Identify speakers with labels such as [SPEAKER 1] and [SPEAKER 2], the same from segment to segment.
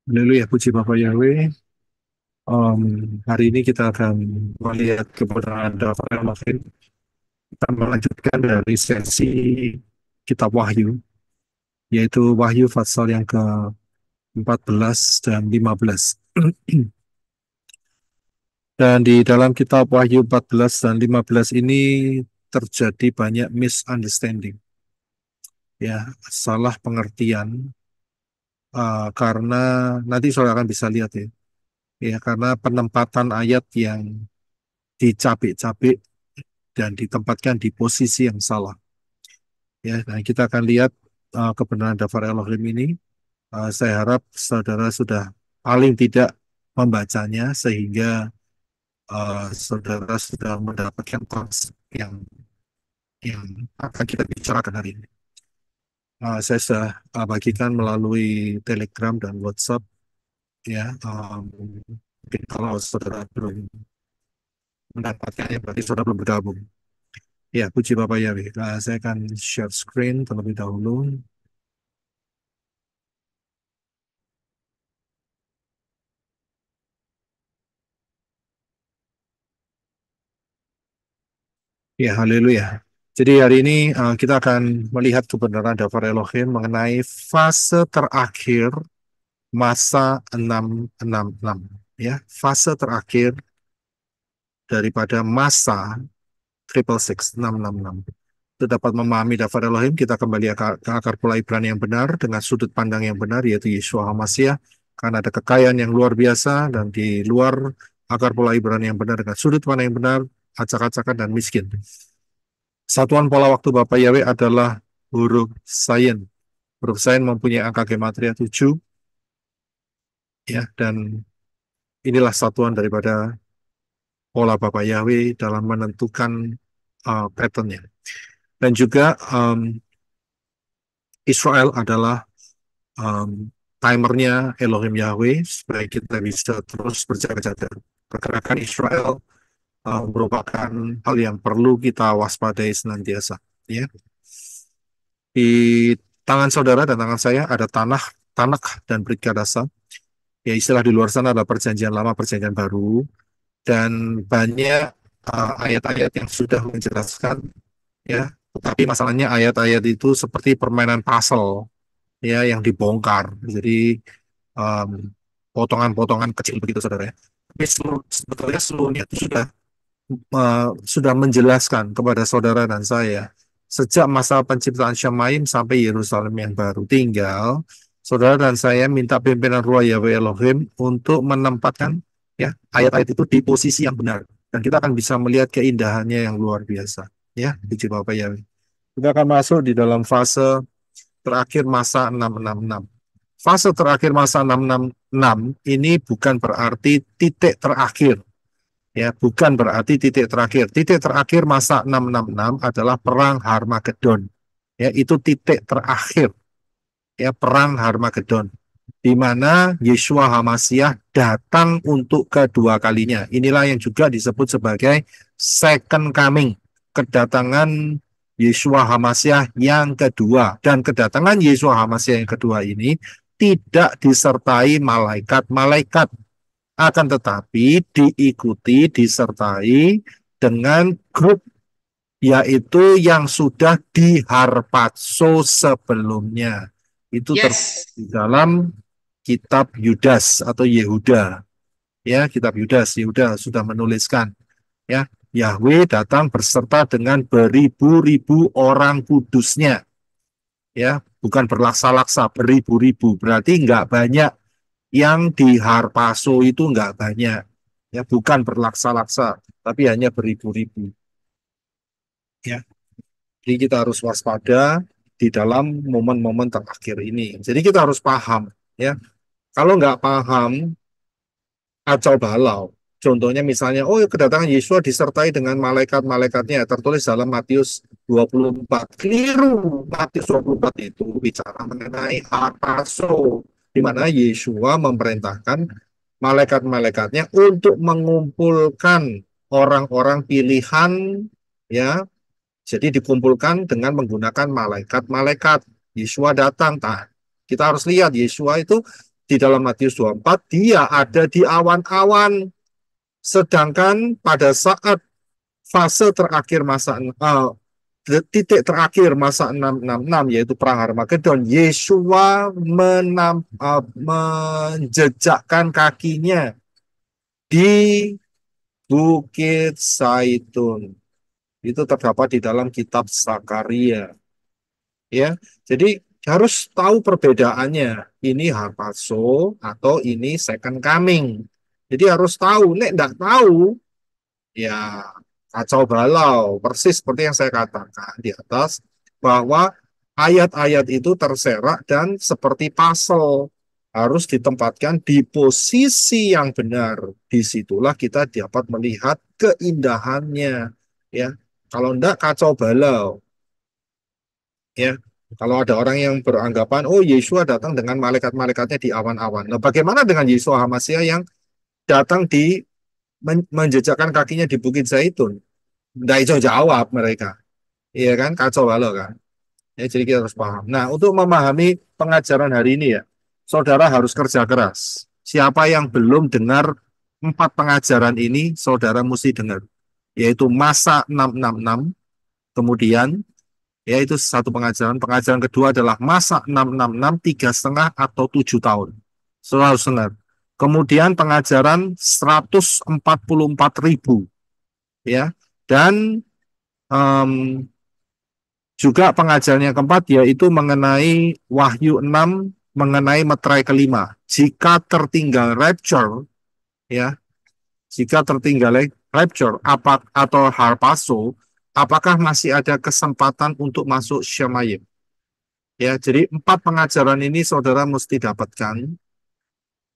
[SPEAKER 1] Haleluya, puji Bapak Yahweh. Hari ini kita akan melihat kebenaran daftar Elohim. Kita melanjutkan dari sesi Kitab Wahyu, yaitu Wahyu pasal yang ke-14 dan 15. Dan di dalam Kitab Wahyu 14 dan 15 ini terjadi banyak misunderstanding, ya, salah pengertian, karena nanti saudara akan bisa lihat ya, karena penempatan ayat yang dicabik-cabik dan ditempatkan di posisi yang salah. Ya, nah kita akan lihat kebenaran daftar Elohim ini. Saya harap saudara sudah paling tidak membacanya sehingga saudara sudah mendapatkan konsep yang akan kita bicarakan hari ini. Saya sudah bagikan melalui Telegram dan WhatsApp, ya. Mungkin kalau saudara belum mendapatkannya berarti saudara belum bergabung. Ya, puji Bapak Yahweh. Saya akan share screen terlebih dahulu. Ya, haleluya. Jadi hari ini kita akan melihat kebenaran daftar Elohim mengenai fase terakhir masa 666. Ya, fase terakhir daripada masa triple six 666. Untuk dapat memahami daftar Elohim, kita kembali ke akar pola Ibrani yang benar dengan sudut pandang yang benar, yaitu Yeshua HaMashiach. Karena ada kekayaan yang luar biasa dan di luar akar pola Ibrani yang benar dengan sudut pandang yang benar, acak-acakan dan miskin. Satuan pola waktu Bapak Yahweh adalah huruf Sayin. Huruf Sayin mempunyai angka gematria 7, ya, dan inilah satuan daripada pola Bapak Yahweh dalam menentukan pattern-nya. Dan juga Israel adalah timernya Elohim Yahweh supaya kita bisa terus berjaga-jaga. Pergerakan Israel merupakan hal yang perlu kita waspadai senantiasa. Ya. Di tangan saudara dan tangan saya ada tanah, tanak dan Brit Kadasa. Ya, istilah di luar sana adalah perjanjian lama, perjanjian baru, dan banyak ayat-ayat yang sudah menjelaskan, ya. Tetapi masalahnya ayat-ayat itu seperti permainan puzzle, ya, yang dibongkar. Jadi um, potongan-potongan kecil begitu, saudara. Ya. Tapi sebetulnya seluruhnya itu sudah menjelaskan kepada saudara dan saya sejak masa penciptaan Syamaim sampai Yerusalem yang baru. Tinggal saudara dan saya minta pimpinan Ruah Yahweh Elohim untuk menempatkan, ya, ayat-ayat itu di posisi yang benar, dan kita akan bisa melihat keindahannya yang luar biasa. Ya, puji Bapak Yahweh. Kita akan masuk di dalam fase terakhir masa 666. Fase terakhir masa 666 ini bukan berarti titik terakhir. Ya, bukan berarti titik terakhir. Titik terakhir masa 666 adalah perang Harmagedon. Ya, itu titik terakhir. Ya, perang Harmagedon, di mana Yeshua HaMashiach datang untuk kedua kalinya. Inilah yang juga disebut sebagai second coming, kedatangan Yeshua HaMashiach yang kedua. Dan kedatangan Yeshua HaMashiach yang kedua ini tidak disertai malaikat-malaikat, akan tetapi diikuti, disertai dengan grup, yaitu yang sudah diharpazo sebelumnya. Itu terdapat
[SPEAKER 2] Yes.
[SPEAKER 1] di dalam kitab Yudas atau Yehuda. Ya, kitab Yudas, Yehuda sudah menuliskan, ya, Yahweh datang berserta dengan beribu-ribu orang kudusnya, ya, bukan berlaksa-laksa, beribu-ribu. Berarti nggak banyak yang di Harpaso, itu nggak banyak, ya, bukan berlaksa-laksa, tapi hanya beribu-ribu, ya. Jadi kita harus waspada di dalam momen-momen terakhir ini. Jadi kita harus paham, ya. Kalau nggak paham, kacau balau. Contohnya misalnya, oh, kedatangan Yesus disertai dengan malaikat-malaikatnya, tertulis dalam Matius 24. Keliru. Matius 24 itu bicara mengenai harpazo, di mana Yesus memerintahkan malaikat-malaikatnya untuk mengumpulkan orang-orang pilihan, ya. Jadi dikumpulkan dengan menggunakan malaikat-malaikat. Yesua datang. Nah, kita harus lihat Yesua itu di dalam Matius 24, dia ada di awan-awan. Sedangkan pada saat fase terakhir titik terakhir masa 666 yaitu perang Harmagedon, Yesua menjejakkan kakinya di Bukit Zaitun. Itu terdapat di dalam kitab Zakaria. Ya, jadi harus tahu perbedaannya. Ini harpazo atau ini second coming. Jadi harus tahu. Nek enggak tahu, ya kacau balau. Persis seperti yang saya katakan di atas, bahwa ayat-ayat itu terserak dan seperti puzzle. Harus ditempatkan di posisi yang benar. Disitulah kita dapat melihat keindahannya. Ya, kalau enggak kacau balau. Ya, kalau ada orang yang beranggapan, oh Yesua datang dengan malaikat-malaikatnya di awan-awan. Nah, bagaimana dengan Yesua Hamasiah yang datang di menjejakkan kakinya di Bukit Zaitun? Nggak bisa jawab mereka. Iya kan, kacau balau kan. Ya, jadi kita harus paham. Nah, untuk memahami pengajaran hari ini ya, saudara harus kerja keras. Siapa yang belum dengar 4 pengajaran ini, saudara mesti dengar. Yaitu masa 666, kemudian yaitu satu pengajaran. Pengajaran kedua adalah masa 666, 3,5 atau 7 tahun. Saudara harus dengar. Kemudian pengajaran 144.000, ya. Dan um, juga pengajaran yang keempat yaitu mengenai Wahyu 6, mengenai meterai kelima. Jika tertinggal rapture, ya, jika tertinggal rapture atau harpazo, apakah masih ada kesempatan untuk masuk Shemayim? Ya, jadi 4 pengajaran ini saudara mesti dapatkan,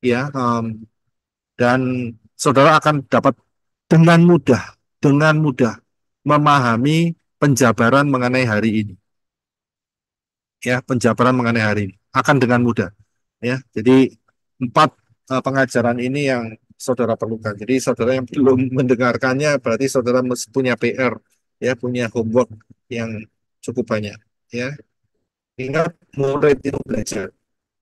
[SPEAKER 1] ya, dan saudara akan dapat dengan mudah memahami penjabaran mengenai hari ini. Ya, penjabaran mengenai hari ini akan dengan mudah. Ya, jadi 4 pengajaran ini yang saudara perlukan. Jadi saudara yang belum mendengarkannya berarti saudara mesti punya PR, ya, punya homework yang cukup banyak. Ya, ingat murid itu belajar.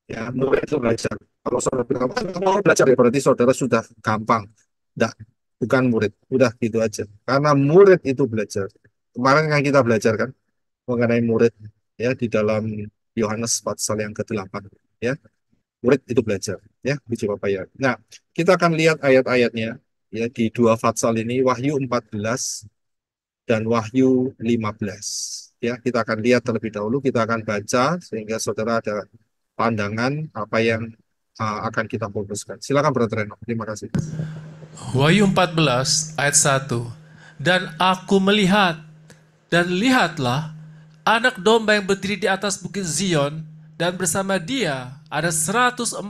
[SPEAKER 1] Ya, murid itu belajar. Kalau saudara bilang, mau belajar ya berarti saudara sudah gampang. Tidak, bukan murid. Udah gitu aja. Karena murid itu belajar. Kemarin yang kita belajar kan mengenai murid, ya, di dalam Yohanes pasal yang ke-8. Ya, murid itu belajar. Ya, biji papaya. Nah, kita akan lihat ayat-ayatnya, ya, di 2 pasal ini, Wahyu 14 dan Wahyu 15. Ya, kita akan lihat terlebih dahulu, kita akan baca sehingga saudara ada pandangan apa yang akan kita fokuskan. Silakan Brother Reno. Terima kasih.
[SPEAKER 2] Wahyu 14 ayat 1. Dan aku melihat, dan lihatlah, anak domba yang berdiri di atas bukit Zion, dan bersama dia ada 144.000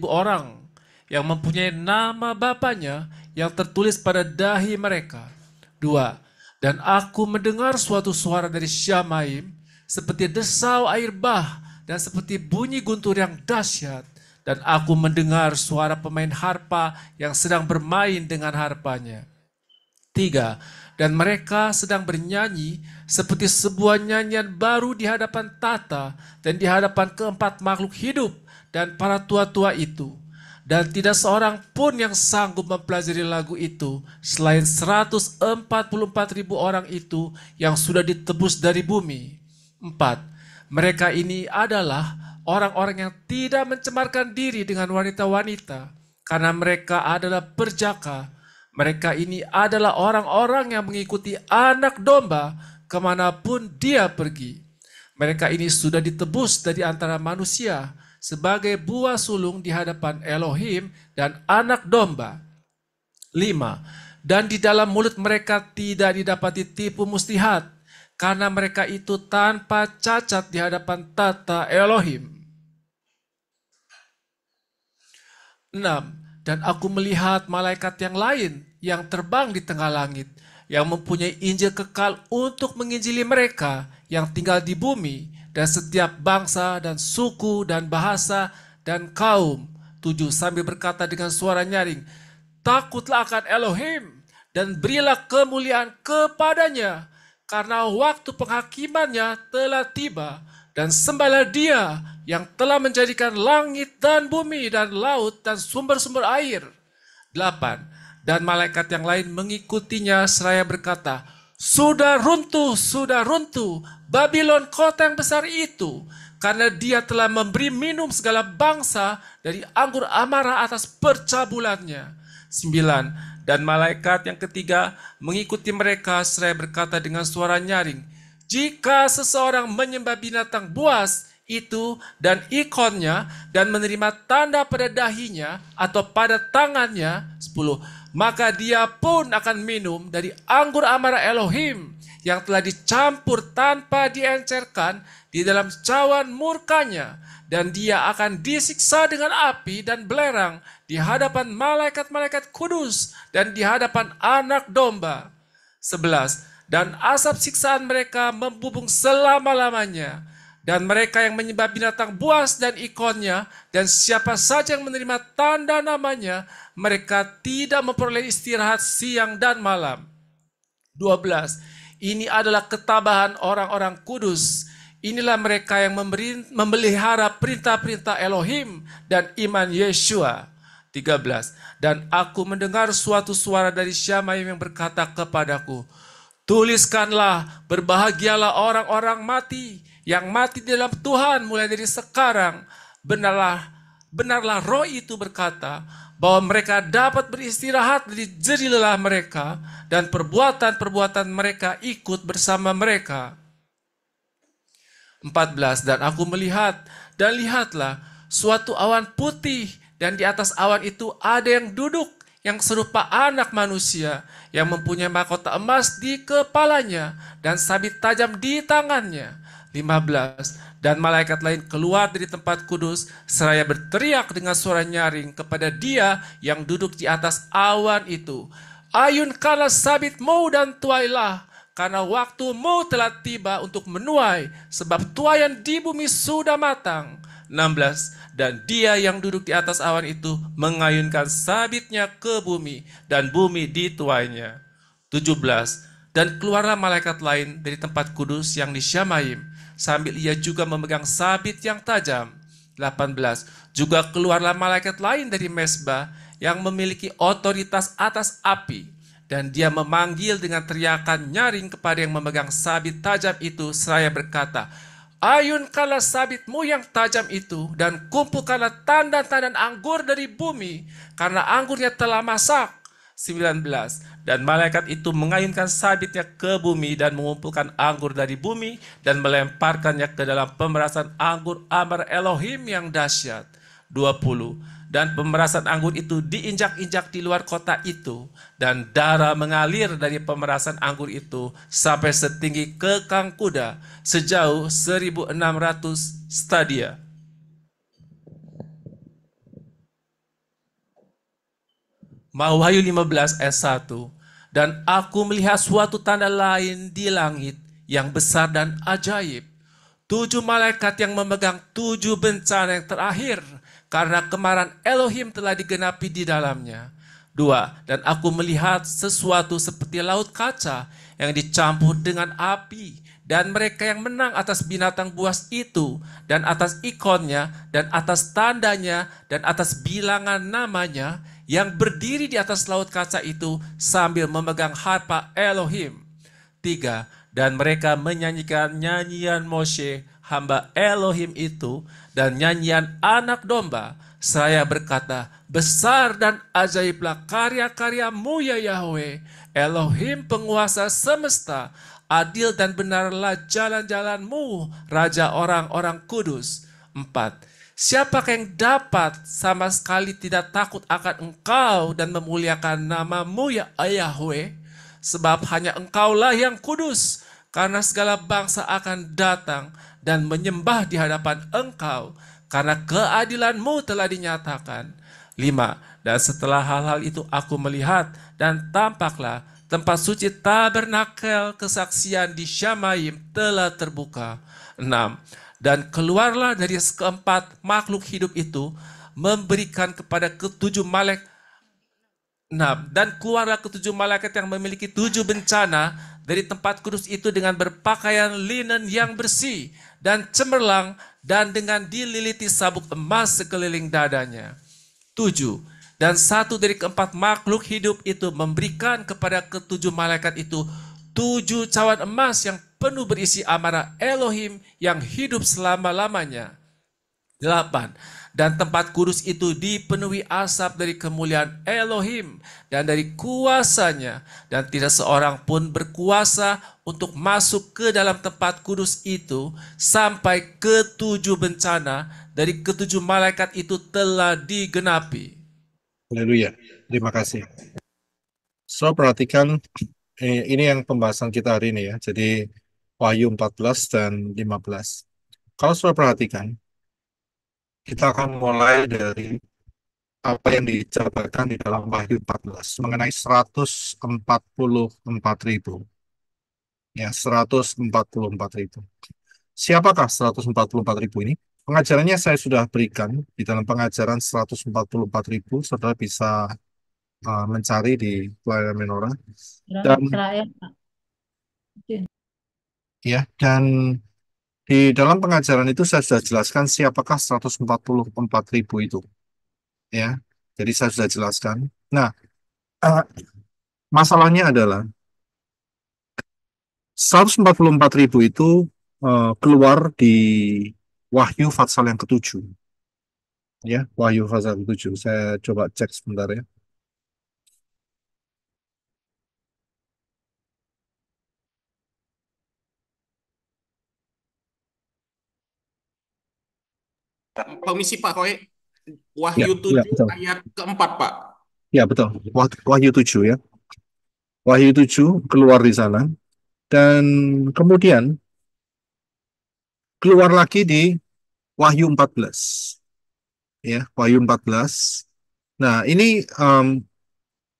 [SPEAKER 2] orang yang mempunyai nama Bapanya yang tertulis pada dahi mereka. 2. Dan aku mendengar suatu suara dari Syamaim, seperti desau air bah, dan seperti bunyi guntur yang dahsyat. Dan aku mendengar suara pemain harpa yang sedang bermain dengan harpanya. 3. Dan mereka sedang bernyanyi seperti sebuah nyanyian baru di hadapan tata dan di hadapan keempat makhluk hidup dan para tua-tua itu. Dan tidak seorang pun yang sanggup mempelajari lagu itu selain 144.000 orang itu yang sudah ditebus dari bumi. 4. Mereka ini adalah orang-orang yang tidak mencemarkan diri dengan wanita-wanita, karena mereka adalah perjaka. Mereka ini adalah orang-orang yang mengikuti anak domba kemanapun dia pergi. Mereka ini sudah ditebus dari antara manusia sebagai buah sulung di hadapan Elohim dan anak domba. 5. Dan di dalam mulut mereka tidak didapati tipu muslihat, karena mereka itu tanpa cacat di hadapan tata Elohim. 6. Dan aku melihat malaikat yang lain yang terbang di tengah langit, yang mempunyai Injil kekal untuk menginjili mereka yang tinggal di bumi, dan setiap bangsa dan suku dan bahasa dan kaum. 7. Sambil berkata dengan suara nyaring, takutlah akan Elohim, dan berilah kemuliaan kepadanya, karena waktu penghakimannya telah tiba, dan sembahlah Dia yang telah menjadikan langit dan bumi dan laut dan sumber-sumber air. 8. Dan malaikat yang lain mengikutinya seraya berkata, sudah runtuh, Babylon kota yang besar itu, karena dia telah memberi minum segala bangsa dari anggur amarah atas percabulannya. 9. Dan malaikat yang ketiga mengikuti mereka seraya berkata dengan suara nyaring, jika seseorang menyembah binatang buas itu dan ikonnya dan menerima tanda pada dahinya atau pada tangannya, 10, maka dia pun akan minum dari anggur amarah Elohim yang telah dicampur tanpa diencerkan di dalam cawan murkanya, dan dia akan disiksa dengan api dan belerang di hadapan malaikat-malaikat kudus dan di hadapan Anak Domba. 11. Dan asap siksaan mereka membubung selama-lamanya. Dan mereka yang menyembah binatang buas dan ikonnya, dan siapa saja yang menerima tanda namanya, mereka tidak memperoleh istirahat siang dan malam. 12. Ini adalah ketabahan orang-orang kudus. Inilah mereka yang memelihara perintah-perintah Elohim dan iman Yeshua. 13. Dan aku mendengar suatu suara dari Syamaim yang berkata kepadaku, tuliskanlah, berbahagialah orang-orang mati yang mati di dalam Tuhan mulai dari sekarang. Benarlah roh itu berkata bahwa mereka dapat beristirahat dari jerih lelah mereka dan perbuatan-perbuatan mereka ikut bersama mereka. 14. Dan aku melihat, dan lihatlah suatu awan putih, dan di atas awan itu ada yang duduk yang serupa anak manusia, yang mempunyai mahkota emas di kepalanya dan sabit tajam di tangannya. 15. Dan malaikat lain keluar dari tempat kudus seraya berteriak dengan suara nyaring kepada Dia yang duduk di atas awan itu, ayunkanlah sabitmu dan tuailah, karena waktumu telah tiba untuk menuai, sebab tuaian di bumi sudah matang. 16. Dan Dia yang duduk di atas awan itu mengayunkan sabitnya ke bumi, dan bumi dituainya. 17. Dan keluarlah malaikat lain dari tempat kudus yang di Syamaim, sambil ia juga memegang sabit yang tajam. 18. Juga keluarlah malaikat lain dari Mesbah yang memiliki otoritas atas api, dan dia memanggil dengan teriakan nyaring kepada yang memegang sabit tajam itu seraya berkata, ayunkanlah sabitmu yang tajam itu dan kumpulkanlah tanda-tanda anggur dari bumi, karena anggurnya telah masak. 19. Dan malaikat itu mengayunkan sabitnya ke bumi dan mengumpulkan anggur dari bumi dan melemparkannya ke dalam pemerasan anggur amarah Elohim yang dahsyat. 20. Dan pemerasan anggur itu diinjak-injak di luar kota itu, dan darah mengalir dari pemerasan anggur itu sampai setinggi kekang kuda, sejauh 1.600 stadia. Wahyu 15 ayat 1. Dan aku melihat suatu tanda lain di langit yang besar dan ajaib. 7 malaikat yang memegang 7 bencana yang terakhir, karena kemarahan Elohim telah digenapi di dalamnya. 2. Dan aku melihat sesuatu seperti laut kaca yang dicampur dengan api, dan mereka yang menang atas binatang buas itu, dan atas ikonnya, dan atas tandanya, dan atas bilangan namanya, yang berdiri di atas laut kaca itu sambil memegang harpa Elohim. 3. Dan mereka menyanyikan nyanyian Moshe, hamba Elohim itu, dan nyanyian Anak Domba, seraya berkata, besar dan ajaiblah karya-karyamu ya Yahweh, Elohim penguasa semesta, adil dan benarlah jalan-jalanmu, Raja orang-orang kudus. 4. Siapakah yang dapat sama sekali tidak takut akan Engkau dan memuliakan namamu ya Yahweh? Sebab hanya Engkaulah yang kudus, karena segala bangsa akan datang dan menyembah di hadapan Engkau, karena keadilanmu telah dinyatakan. 5. Dan setelah hal-hal itu aku melihat, dan tampaklah tempat suci tabernakel kesaksian di Syamaim telah terbuka. 6. Dan keluarlah dari keempat makhluk hidup itu, memberikan kepada ketujuh malaikat. 6. Dan keluarlah ketujuh malaikat yang memiliki 7 bencana dari tempat kudus itu dengan berpakaian linen yang bersih, dan cemerlang dan dengan dililiti sabuk emas sekeliling dadanya. 7. Dan satu dari keempat makhluk hidup itu memberikan kepada ketujuh malaikat itu 7 cawan emas yang penuh berisi amarah Elohim yang hidup selama-lamanya. 8. Dan tempat kudus itu dipenuhi asap dari kemuliaan Elohim dan dari kuasanya. Dan tidak seorang pun berkuasa untuk masuk ke dalam tempat kudus itu sampai ketujuh bencana dari ketujuh malaikat itu telah digenapi.
[SPEAKER 1] Haleluya. Terima kasih. So, perhatikan ini yang pembahasan kita hari ini ya. Jadi Wahyu 14 dan 15. Kalau sudah perhatikan, kita akan mulai dari apa yang dijabarkan di dalam Wahyu 14 mengenai 144.000. Ya, 144.000. Siapakah 144.000 ini? Pengajarannya saya sudah berikan di dalam pengajaran 144.000. Saudara bisa mencari di layar Menora. Dan
[SPEAKER 3] Israel, Pak.
[SPEAKER 1] dan di dalam pengajaran itu saya sudah jelaskan siapakah 144.000 itu. Ya, jadi saya sudah jelaskan. Nah, eh, masalahnya adalah 144.000 itu keluar di Wahyu pasal yang ketujuh. Ya, Wahyu pasal ketujuh. Saya coba cek sebentar ya.
[SPEAKER 4] Permisi Pak Roy,
[SPEAKER 1] Ya,
[SPEAKER 4] Wahyu
[SPEAKER 1] ya
[SPEAKER 4] 7
[SPEAKER 1] betul.
[SPEAKER 4] ayat keempat Pak.
[SPEAKER 1] Ya, betul. Wahyu 7 ya. Wahyu 7 keluar di sana. Dan kemudian keluar lagi di Wahyu 14. Ya, Wahyu 14. Nah, ini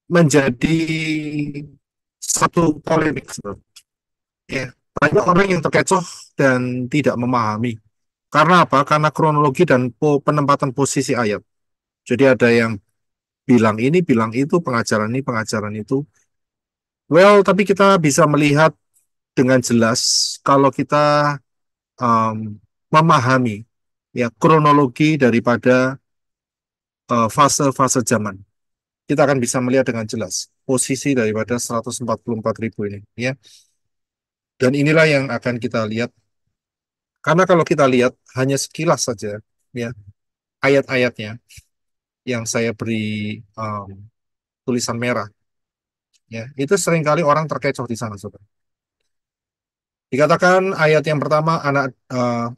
[SPEAKER 1] menjadi satu polemik sebenarnya. Ya, banyak orang yang terkecoh dan tidak memahami. Karena apa? Karena kronologi dan penempatan posisi ayat. Jadi ada yang bilang ini, bilang itu, pengajaran ini, pengajaran itu. Well, tapi kita bisa melihat dengan jelas kalau kita memahami ya kronologi daripada fase-fase zaman. Kita akan bisa melihat dengan jelas posisi daripada 144.000 ini ya. Dan inilah yang akan kita lihat. Karena kalau kita lihat hanya sekilas saja ya ayat-ayatnya yang saya beri um, tulisan merah ya, itu seringkali orang terkecoh di sana, Saudara. Dikatakan ayat yang pertama,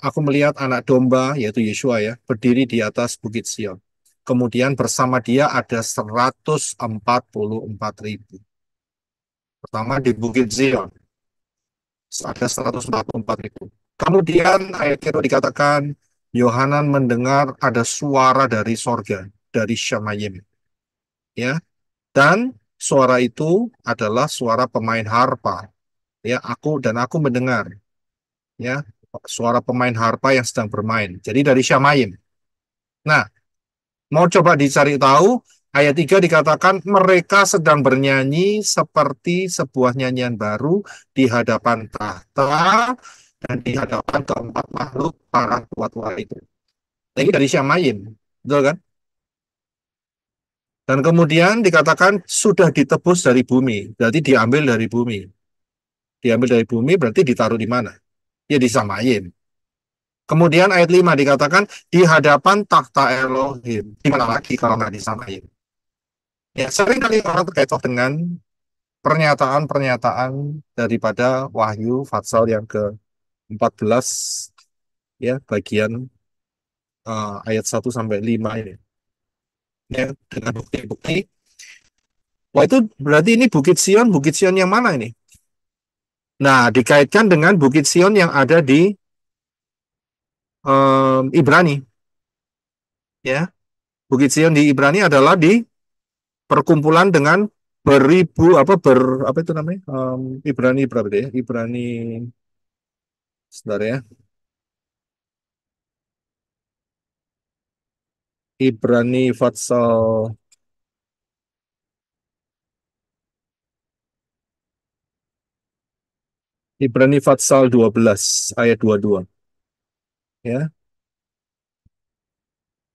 [SPEAKER 1] aku melihat anak domba, yaitu Yeshua ya, berdiri di atas bukit Sion. Kemudian bersama dia ada 144.000. Pertama di bukit Zion, ada 144.000. Kemudian ayat kedua dikatakan, Yohanan mendengar ada suara dari sorga, dari Syamayim. Ya, dan suara itu adalah suara pemain harpa. Ya, aku mendengar ya suara pemain harpa yang sedang bermain. Jadi dari Syamayim. Nah, mau coba dicari tahu, ayat 3 dikatakan mereka sedang bernyanyi seperti sebuah nyanyian baru di hadapan tahta dan di hadapan keempat makhluk para tua-tua itu. Nah, ini dari Syamayim, betul kan? Dan kemudian dikatakan sudah ditebus dari bumi, berarti diambil dari bumi. Diambil dari bumi berarti ditaruh di mana? Ya di Syamayim. Kemudian ayat 5 dikatakan di hadapan takhta Elohim. Di mana lagi kalau nggak di Syamayim? Ya, sering kali orang terkecoh dengan pernyataan-pernyataan daripada Wahyu Fatsal yang ke-14 ya, bagian ayat 1 sampai 5 ini. Ya, dengan bukti-bukti. Wah, itu berarti ini Bukit Sion yang mana ini? Nah, dikaitkan dengan Bukit Sion yang ada di Ibrani. Ya, Bukit Sion di Ibrani adalah di perkumpulan dengan apa itu namanya? Ibrani berapa deh? Ibrani sebentar ya. Ibrani Fatsal Ibrani Fatsal 12 ayat 22. Ya,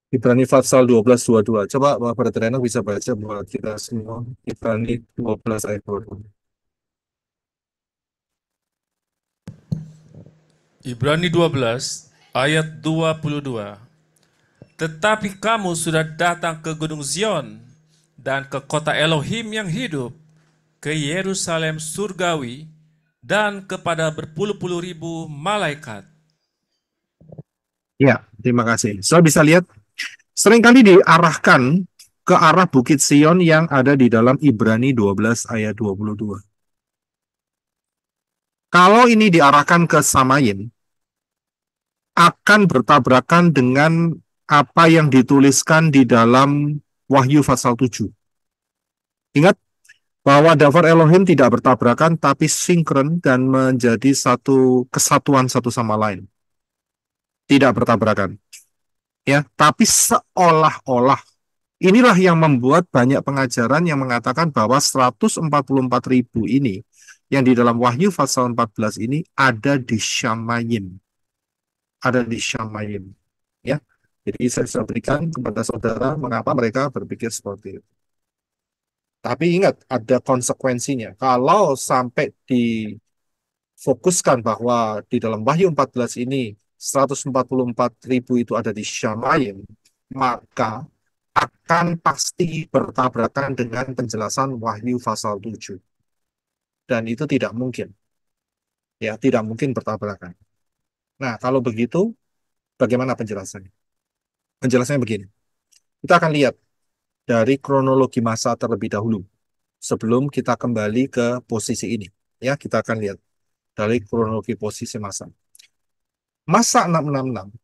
[SPEAKER 1] Ibrani pasal 12:22. Coba Bapak Renang bisa baca buat kita semua. Ibrani 12 ayat 22.
[SPEAKER 2] Ibrani 12 ayat 22. Tetapi kamu sudah datang ke Gunung Zion dan ke kota Elohim yang hidup, ke Yerusalem surgawi, dan kepada berpuluh-puluh ribu malaikat.
[SPEAKER 1] Ya, terima kasih. So bisa lihat seringkali diarahkan ke arah Bukit Sion yang ada di dalam Ibrani 12 ayat 22. Kalau ini diarahkan ke Samayim, akan bertabrakan dengan apa yang dituliskan di dalam Wahyu pasal 7. Ingat bahwa Dafar Elohim tidak bertabrakan tapi sinkron dan menjadi satu kesatuan satu sama lain. Tidak bertabrakan. Ya, tapi seolah-olah inilah yang membuat banyak pengajaran yang mengatakan bahwa 144.000 ini yang di dalam Wahyu pasal 14 ini ada di Syamayim. Ada di Syamayim. Ya. Jadi saya bisa berikan kepada saudara mengapa mereka berpikir seperti itu. Tapi ingat, ada konsekuensinya. Kalau sampai difokuskan bahwa di dalam Wahyu 14 ini 144.000 itu ada di Syamayim, maka akan pasti bertabrakan dengan penjelasan Wahyu pasal 7. Dan itu tidak mungkin. Ya, tidak mungkin bertabrakan. Nah, kalau begitu, bagaimana penjelasannya? Penjelasannya begini. Kita akan lihat dari kronologi masa terlebih dahulu sebelum kita kembali ke posisi ini. Ya, kita akan lihat dari kronologi posisi masa. Masa 666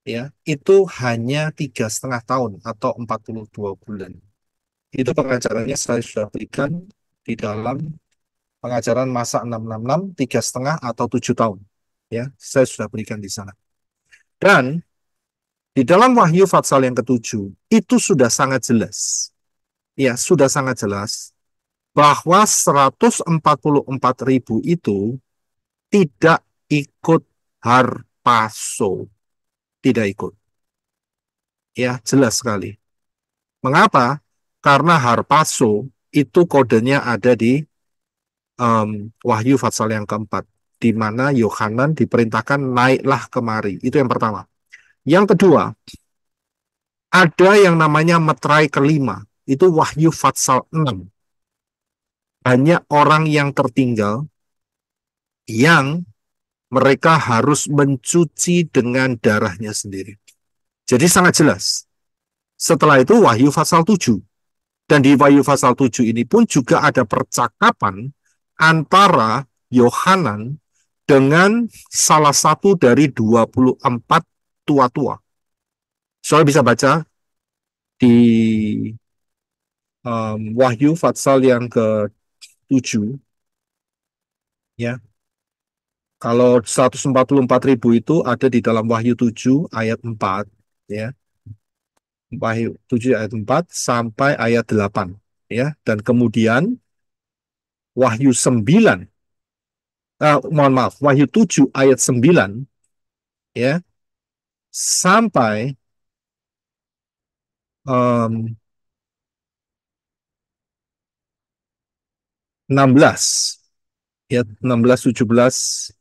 [SPEAKER 1] ya itu hanya 3,5 tahun atau 42 bulan. Itu pengajarannya saya sudah berikan di dalam pengajaran masa 666 3,5 atau 7 tahun. Ya, saya sudah berikan di sana. Dan di dalam Wahyu pasal yang ketujuh itu sudah sangat jelas. Ya, sudah sangat jelas bahwa 144.000 itu tidak ikut harpaso. Tidak ikut. Ya, jelas sekali. Mengapa? Karena harpaso itu kodenya ada di Wahyu pasal yang keempat, di mana Yohanan diperintahkan naiklah kemari. Itu yang pertama. Yang kedua, ada yang namanya meterai kelima. Itu Wahyu pasal 6. Banyak orang yang tertinggal yang mereka harus mencuci dengan darahnya sendiri. Jadi sangat jelas. Setelah itu Wahyu pasal 7. Dan di Wahyu pasal 7 ini pun juga ada percakapan antara Yohanan dengan salah satu dari 24 tua-tua. Soalnya bisa baca di Wahyu pasal yang ke-7 ya. Kalau 144.000 itu ada di dalam Wahyu 7 ayat 4 ya. Wahyu 7 ayat 4 sampai ayat 8 ya. Dan kemudian Wahyu 9 mohon maaf, Wahyu 7 ayat 9 ya sampai 16 ya 16 17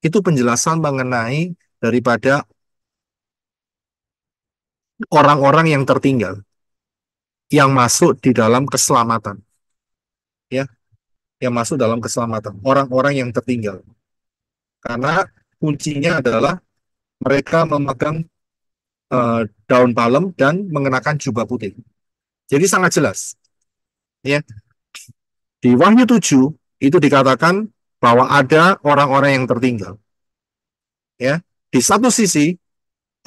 [SPEAKER 1] itu penjelasan mengenai daripada orang-orang yang tertinggal yang masuk di dalam keselamatan ya, yang masuk dalam keselamatan, orang-orang yang tertinggal. Karena kuncinya adalah mereka memegang daun palem dan mengenakan jubah putih. Jadi sangat jelas ya. Di Wahyu 7 itu dikatakan bahwa ada orang-orang yang tertinggal. Ya, di satu sisi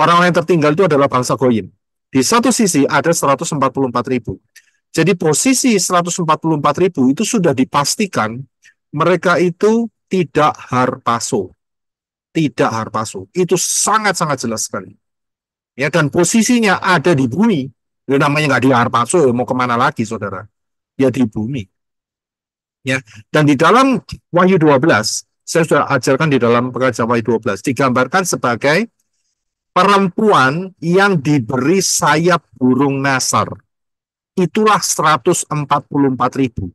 [SPEAKER 1] orang-orang yang tertinggal itu adalah bangsa Goyim. Di satu sisi ada 144.000. Jadi posisi 144.000 itu sudah dipastikan mereka itu tidak harpaso. Tidak harpaso. Itu sangat-sangat jelas sekali. Ya, dan posisinya ada di bumi. Ya, namanya nggak di harpaso, mau kemana lagi, saudara? Ya di bumi. Ya, dan di dalam Wahyu 12 saya sudah ajarkan di dalam Pekerjaan Wahyu 12, digambarkan sebagai perempuan yang diberi sayap burung nasar. Itulah 144.000.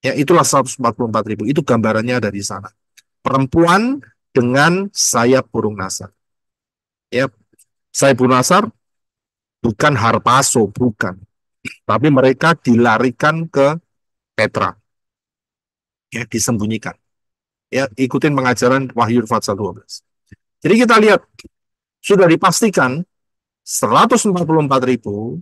[SPEAKER 1] Ya, itulah 144.000. Itu gambarannya ada di sana. Perempuan dengan sayap burung nasar. Ya, sayap burung nasar bukan harpaso, bukan. Tapi mereka dilarikan ke Petra. Ya, disembunyikan. Ya, ikutin pengajaran Wahyu pasal 12. Jadi kita lihat, sudah dipastikan 144.000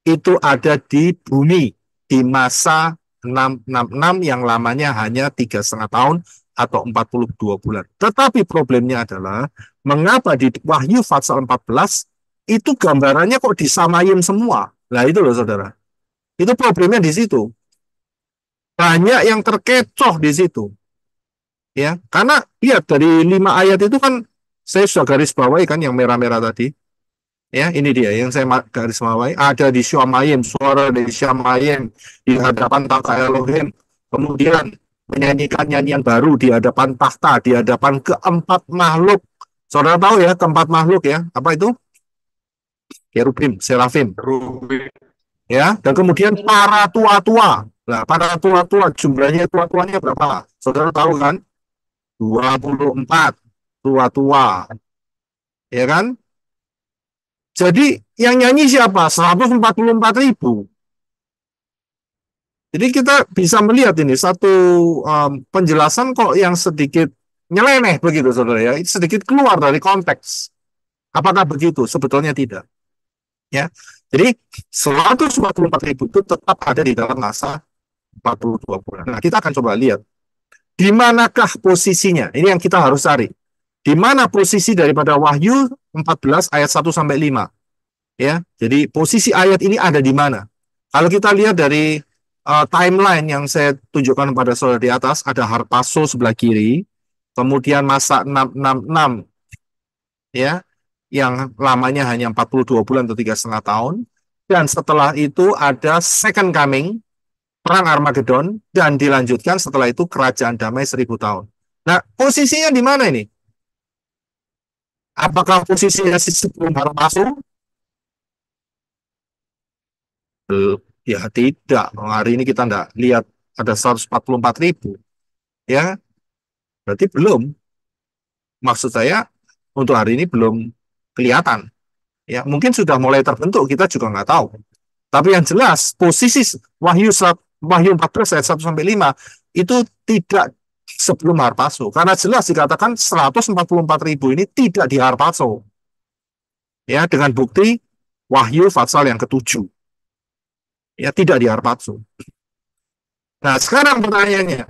[SPEAKER 1] itu ada di bumi di masa 666 yang lamanya hanya 3,5 tahun atau 42 bulan. Tetapi problemnya adalah, mengapa di Wahyu pasal 14 itu gambarannya kok disamain semua? Nah itu loh saudara. Itu problemnya di situ. Banyak yang terkecoh di situ. Ya, karena lihat dari 5 ayat itu kan saya sudah garis bawahi kan yang merah-merah tadi. Ya, ini dia yang saya garis bawahi. Ada di Syamayim, suara dari Syamayim di hadapan tahta Elohim. Kemudian menyanyikan nyanyian baru di hadapan tahta, di hadapan keempat makhluk. Saudara tahu ya, keempat makhluk ya. Apa itu? Kerubim, serafim. Ya, dan kemudian para tua-tua. Nah, para tua-tua jumlahnya tua-tuanya berapa? Saudara tahu kan? 24 tua-tua. Ya kan? Jadi yang nyanyi siapa? 144.000. Jadi kita bisa melihat ini satu penjelasan kok yang sedikit nyeleneh begitu saudara ya. Itu sedikit keluar dari konteks. Apakah begitu? Sebetulnya tidak. Ya. Jadi 144.000 itu tetap ada di dalam masa 42 bulan. Nah, kita akan coba lihat di manakah posisinya? Ini yang kita harus cari. Di mana posisi daripada Wahyu 14 ayat 1 sampai 5? Ya. Jadi posisi ayat ini ada di mana? Kalau kita lihat dari timeline yang saya tunjukkan pada saudara di atas, ada harpaso sebelah kiri, kemudian masa 666 ya, yang lamanya hanya 42 bulan atau 3,5 tahun, dan setelah itu ada second coming, perang Armageddon, dan dilanjutkan setelah itu kerajaan damai 1.000 tahun. Nah, posisinya di mana ini? Apakah posisinya sebelum harpaso? Ya tidak. Hari ini kita tidak lihat ada 144.000. Ya, berarti belum. Maksud saya untuk hari ini belum kelihatan. Ya, mungkin sudah mulai terbentuk, kita juga nggak tahu. Tapi yang jelas posisi Wahyu 14 ayat 1 sampai 5 itu tidak sebelum harpaso. Karena jelas dikatakan 144.000 ini tidak di harpaso. Ya, dengan bukti Wahyu pasal yang ke-7. Ya, tidak di harpaso. Nah, sekarang pertanyaannya,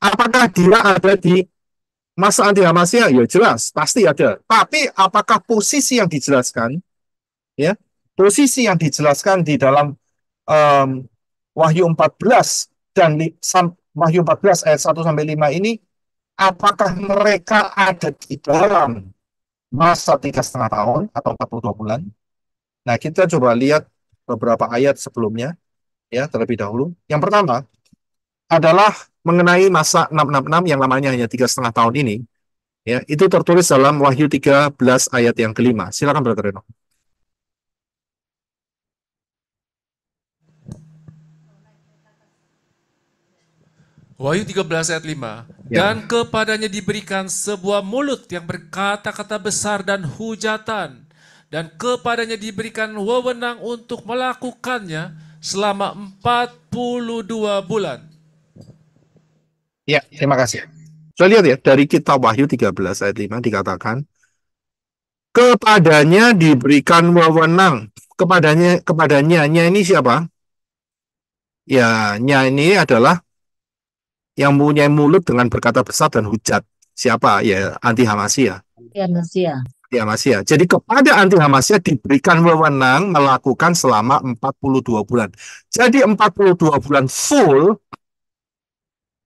[SPEAKER 1] apakah dia ada di masa anti Hamasnya? Ya jelas, pasti ada. Tapi apakah posisi yang dijelaskan, ya, posisi yang dijelaskan di dalam Wahyu 14 dan Wahyu 14 ayat 1 sampai 5 ini, apakah mereka ada di dalam masa 3,5 tahun atau 42 bulan? Nah, kita coba lihat beberapa ayat sebelumnya, ya, terlebih dahulu. Yang pertama adalah mengenai masa 666 yang lamanya hanya 3,5 tahun ini. Ya, itu tertulis dalam Wahyu 13 ayat yang kelima. Silakan Brother Reno.
[SPEAKER 2] Wahyu 13 ayat 5.
[SPEAKER 1] Ya.
[SPEAKER 2] Dan kepadanya diberikan sebuah mulut yang berkata-kata besar dan hujatan. Dan kepadanya diberikan wewenang untuk melakukannya selama 42 bulan.
[SPEAKER 1] Ya, terima kasih. Saya lihat ya, dari kitab Wahyu 13 ayat 5 dikatakan, kepadanya diberikan wewenang. Kepadanya ini siapa? Ya, ini adalah yang mempunyai mulut dengan berkata besar dan hujat. Siapa? Ya, anti Hamasya. Anti Hamasya. Jadi kepada anti Hamasya diberikan wewenang melakukan selama 42 bulan. Jadi 42 bulan full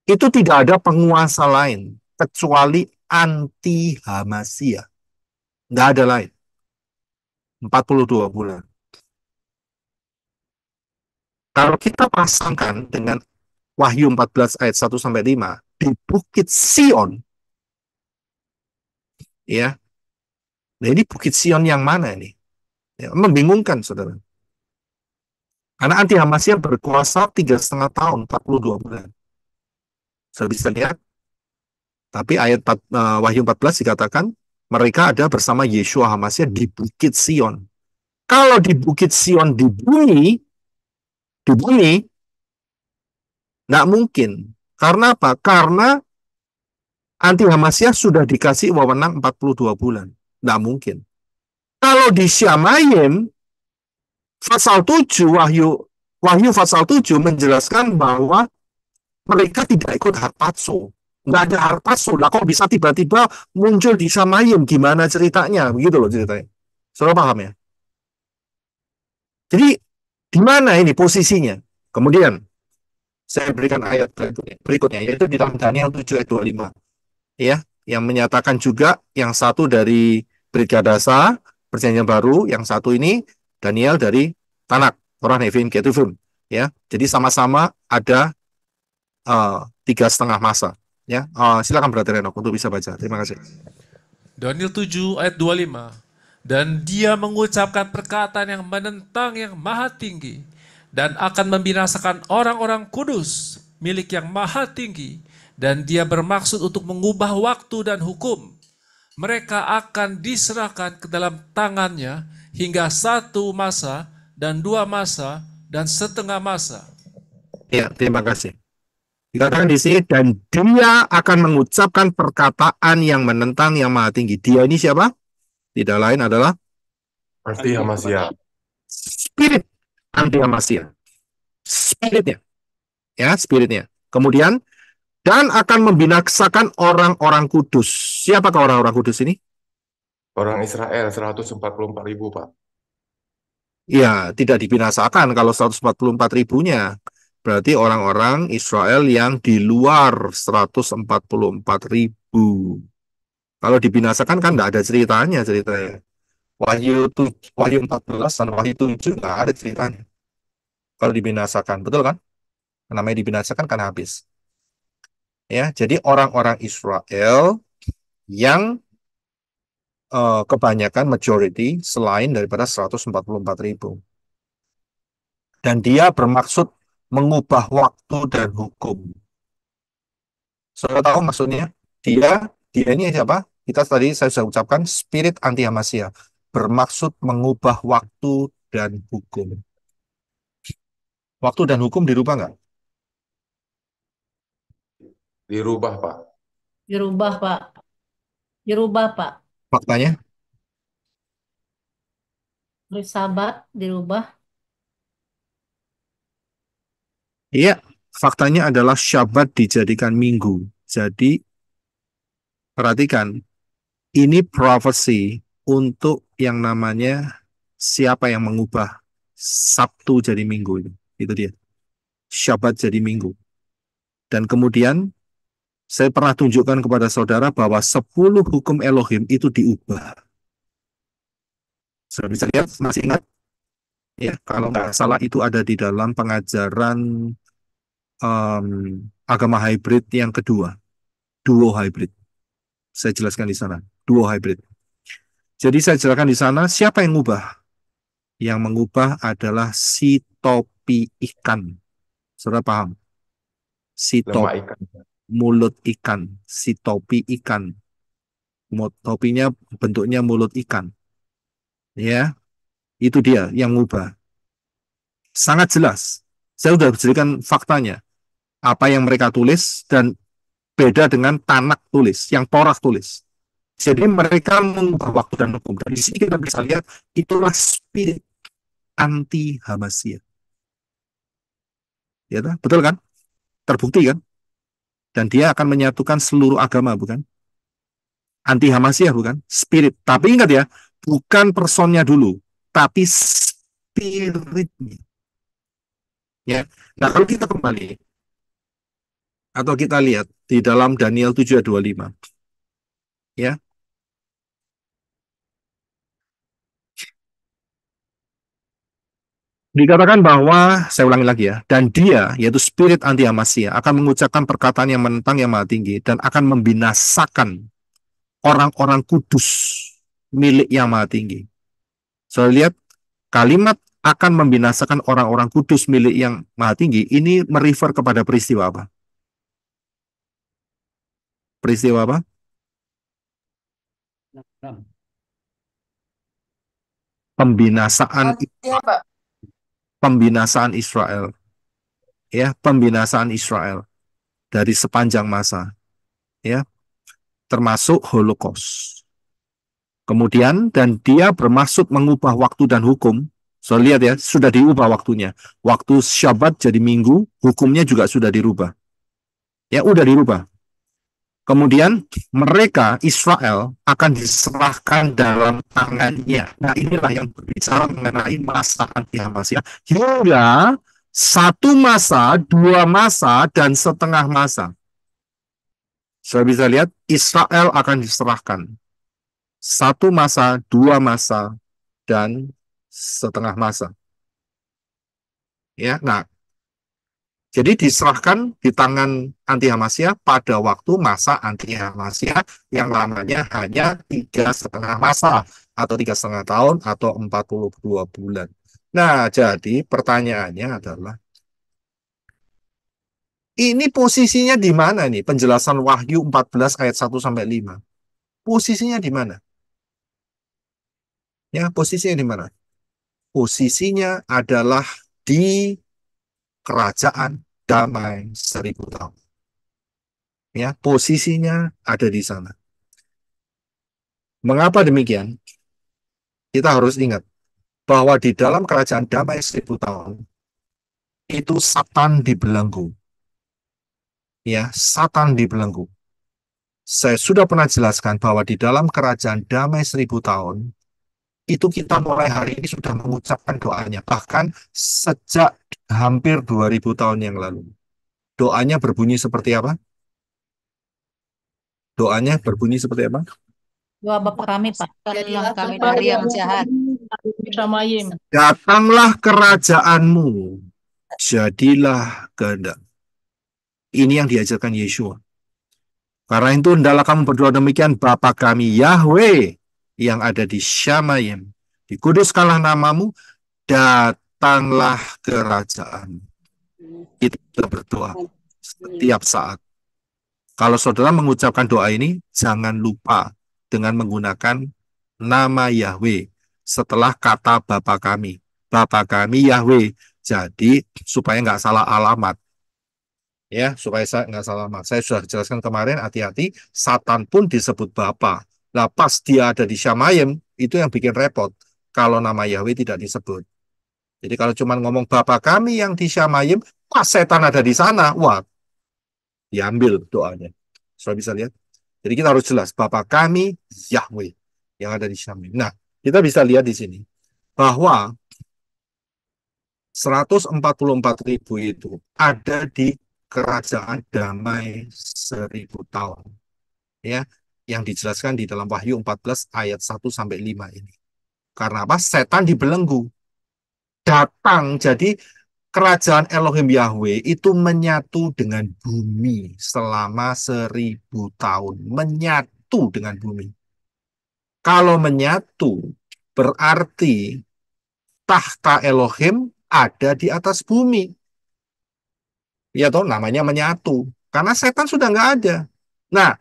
[SPEAKER 1] itu tidak ada penguasa lain kecuali anti Hamasya. Nggak ada lain. 42 bulan. Kalau kita pasangkan dengan Wahyu 14 ayat 1 sampai 5, di Bukit Sion. Ya, nah ini Bukit Sion yang mana ini? Ya, membingungkan, saudara. Karena anti Hamasnya berkuasa 3,5 tahun, 42 bulan. Saya bisa lihat, tapi ayat Wahyu 14 dikatakan, mereka ada bersama Yeshua Hamasya di Bukit Sion. Kalau di Bukit Sion di bumi, nggak mungkin. Karena apa? Karena anti Hamasya sudah dikasih wewenang 42 bulan. Nggak mungkin. Kalau di Syamayim, pasal 7, Wahyu pasal 7 menjelaskan bahwa mereka tidak ikut harpazo. Nggak ada harpazo. Lah kok bisa tiba-tiba muncul di Syamayim? Gimana ceritanya? Begitu loh ceritanya. Saudara paham ya? Jadi, di mana ini posisinya? Kemudian, saya berikan ayat berikutnya, yaitu di dalam Daniel 7 ayat 25. Ya, yang menyatakan juga yang satu dari Brit Gadasa, Perjanjian Baru, yang satu ini Daniel dari Tanak, Torah Nevin Ketuvim. Ya, jadi sama-sama ada 3,5 masa. Ya, silakan Brother Enoch untuk bisa baca. Terima kasih.
[SPEAKER 2] Daniel 7 ayat 25. Dan dia mengucapkan perkataan yang menentang yang maha tinggi dan akan membinasakan orang-orang kudus milik yang maha tinggi, dan dia bermaksud untuk mengubah waktu dan hukum. Mereka akan diserahkan ke dalam tangannya hingga 1 masa dan 2 masa dan setengah masa.
[SPEAKER 1] Ya, terima kasih. Dikatakan di sini, dan dia akan mengucapkan perkataan yang menentang yang maha tinggi. Dia ini siapa? Tidak lain adalah
[SPEAKER 3] Anti Hamasya.
[SPEAKER 1] spirit anti Hamasya. Spiritnya. Ya, spiritnya. Kemudian, dan akan membinasakan orang-orang kudus. Siapakah orang-orang kudus ini?
[SPEAKER 3] Orang Israel 144.000, Pak.
[SPEAKER 1] Ya, tidak dibinasakan kalau 144 ribunya. Berarti orang-orang Israel yang di luar 144 ribu. Kalau dibinasakan kan tidak ada ceritanya. Wahyu 14 dan Wahyu 7 nggak ada ceritanya. Kalau dibinasakan, betul kan? Namanya dibinasakan kan habis. Ya, jadi orang-orang Israel yang kebanyakan majority selain daripada 144 ribu. Dan dia bermaksud mengubah waktu dan hukum. Saudara tahu maksudnya? Dia ini siapa? Saya sudah ucapkan spirit anti Hamasya, bermaksud mengubah waktu dan hukum. Waktu dan hukum dirubah nggak?
[SPEAKER 3] Dirubah, Pak.
[SPEAKER 5] Dirubah, Pak. Dirubah, Pak.
[SPEAKER 1] Faktanya?
[SPEAKER 5] Hari Sabat dirubah.
[SPEAKER 1] Iya, faktanya adalah Syabat dijadikan minggu. Jadi, perhatikan, ini prophecy untuk yang namanya siapa yang mengubah Sabtu jadi minggu itu. Itu dia. Syabat jadi minggu. Dan kemudian saya pernah tunjukkan kepada saudara bahwa 10 hukum Elohim itu diubah. Saudara bisa lihat, masih ingat? Ya, kalau nggak salah itu ada di dalam pengajaran agama hybrid yang kedua, duo hybrid. Saya jelaskan di sana, duo hybrid. Jadi saya jelaskan di sana, siapa yang mengubah? Yang mengubah adalah si topi ikan. Saudara paham? Si
[SPEAKER 3] Lemah
[SPEAKER 1] topi,
[SPEAKER 3] ikan.
[SPEAKER 1] mulut ikan, si topi ikan. Topinya bentuknya mulut ikan. Ya, itu dia yang mengubah. Sangat jelas. Saya sudah berikan faktanya. Apa yang mereka tulis dan beda dengan Tanak tulis, yang Torah tulis. Jadi mereka mengubah waktu dan hukum. Dan di sini kita bisa lihat itulah spirit anti Hamasya. Ya, betul kan? Terbukti kan? Dan dia akan menyatukan seluruh agama, bukan? Anti Hamasya, bukan? Spirit. Tapi ingat ya, bukan personnya dulu, tapi spiritnya. Ya. Nah, kalau kita kembali atau kita lihat di dalam Daniel 7 ayat 25. Ya. Dikatakan bahwa, saya ulangi lagi ya, dan dia, yaitu spirit anti Hamasya, akan mengucapkan perkataan yang menentang yang maha tinggi dan akan membinasakan orang-orang kudus milik yang maha tinggi. So, lihat kalimat akan membinasakan orang-orang kudus milik yang maha tinggi, ini merefer kepada peristiwa apa? Peristiwa apa? Pembinasaan,
[SPEAKER 6] Pak.
[SPEAKER 1] pembinasaan Israel. Ya, pembinasaan Israel dari sepanjang masa. Ya, termasuk Holocaust. Kemudian, dan dia bermaksud mengubah waktu dan hukum. So, lihat ya, sudah diubah waktunya. Waktu Syabat jadi Minggu, hukumnya juga sudah dirubah. Ya, udah dirubah. Kemudian, mereka, Israel, akan diserahkan dalam tangannya. Nah, inilah yang berbicara mengenai masa anti-Hamasya. Hingga satu masa, dua masa, dan setengah masa. Saya bisa lihat, Israel akan diserahkan. Satu masa, dua masa, dan setengah masa. Ya, nah, jadi diserahkan di tangan anti Hamasya pada waktu masa anti Hamasya yang lamanya hanya 3,5 masa atau 3,5 tahun atau 42 bulan. Nah, jadi pertanyaannya adalah ini posisinya di mana nih? Penjelasan Wahyu 14 ayat 1 sampai 5. Posisinya di mana? Ya, posisinya di mana? Posisinya adalah di kerajaan damai 1000 tahun. Ya, posisinya ada di sana. Mengapa demikian? Kita harus ingat bahwa di dalam kerajaan damai 1000 tahun itu Satan dibelenggu. Ya, Satan dibelenggu. Saya sudah pernah jelaskan bahwa di dalam kerajaan damai 1000 tahun itu kita mulai hari ini sudah mengucapkan doanya. Bahkan sejak hampir 2000 tahun yang lalu. Doanya berbunyi seperti apa? Doanya berbunyi seperti apa?
[SPEAKER 5] Doa Bapa kami, Pak.
[SPEAKER 6] Jadilah kami dari yang jahat.
[SPEAKER 1] Datanglah kerajaanmu, jadilah kehendak. Ini yang diajarkan Yeshua. Karena itu hendaklah kamu berdoa demikian, Bapa kami Yahweh yang ada di Syamayim. Dikuduskanlah namamu, datanglah kerajaan. Kita berdoa setiap saat. Kalau saudara mengucapkan doa ini, jangan lupa dengan menggunakan nama Yahweh setelah kata Bapa kami. Bapa kami Yahweh. Jadi supaya nggak salah alamat. Ya, supaya saya nggak salah alamat. Saya sudah jelaskan kemarin, hati-hati, Satan pun disebut Bapa. Nah, pas dia ada di Syamayim, itu yang bikin repot. Kalau nama Yahweh tidak disebut. Jadi kalau cuma ngomong Bapa kami yang di Syamayim, pas setan ada di sana, wah, diambil doanya. Sudah bisa lihat. Jadi kita harus jelas, Bapa kami Yahweh yang ada di Syamayim. Nah, kita bisa lihat di sini bahwa 144.000 itu ada di kerajaan damai 1000 tahun. Ya, yang dijelaskan di dalam Wahyu 14 ayat 1 sampai 5 ini. Karena apa? Setan dibelenggu. Datang, jadi kerajaan Elohim Yahweh itu menyatu dengan bumi selama 1000 tahun. Menyatu dengan bumi. Kalau menyatu, berarti tahta Elohim ada di atas bumi. Ya toh, namanya menyatu. Karena setan sudah nggak ada. Nah,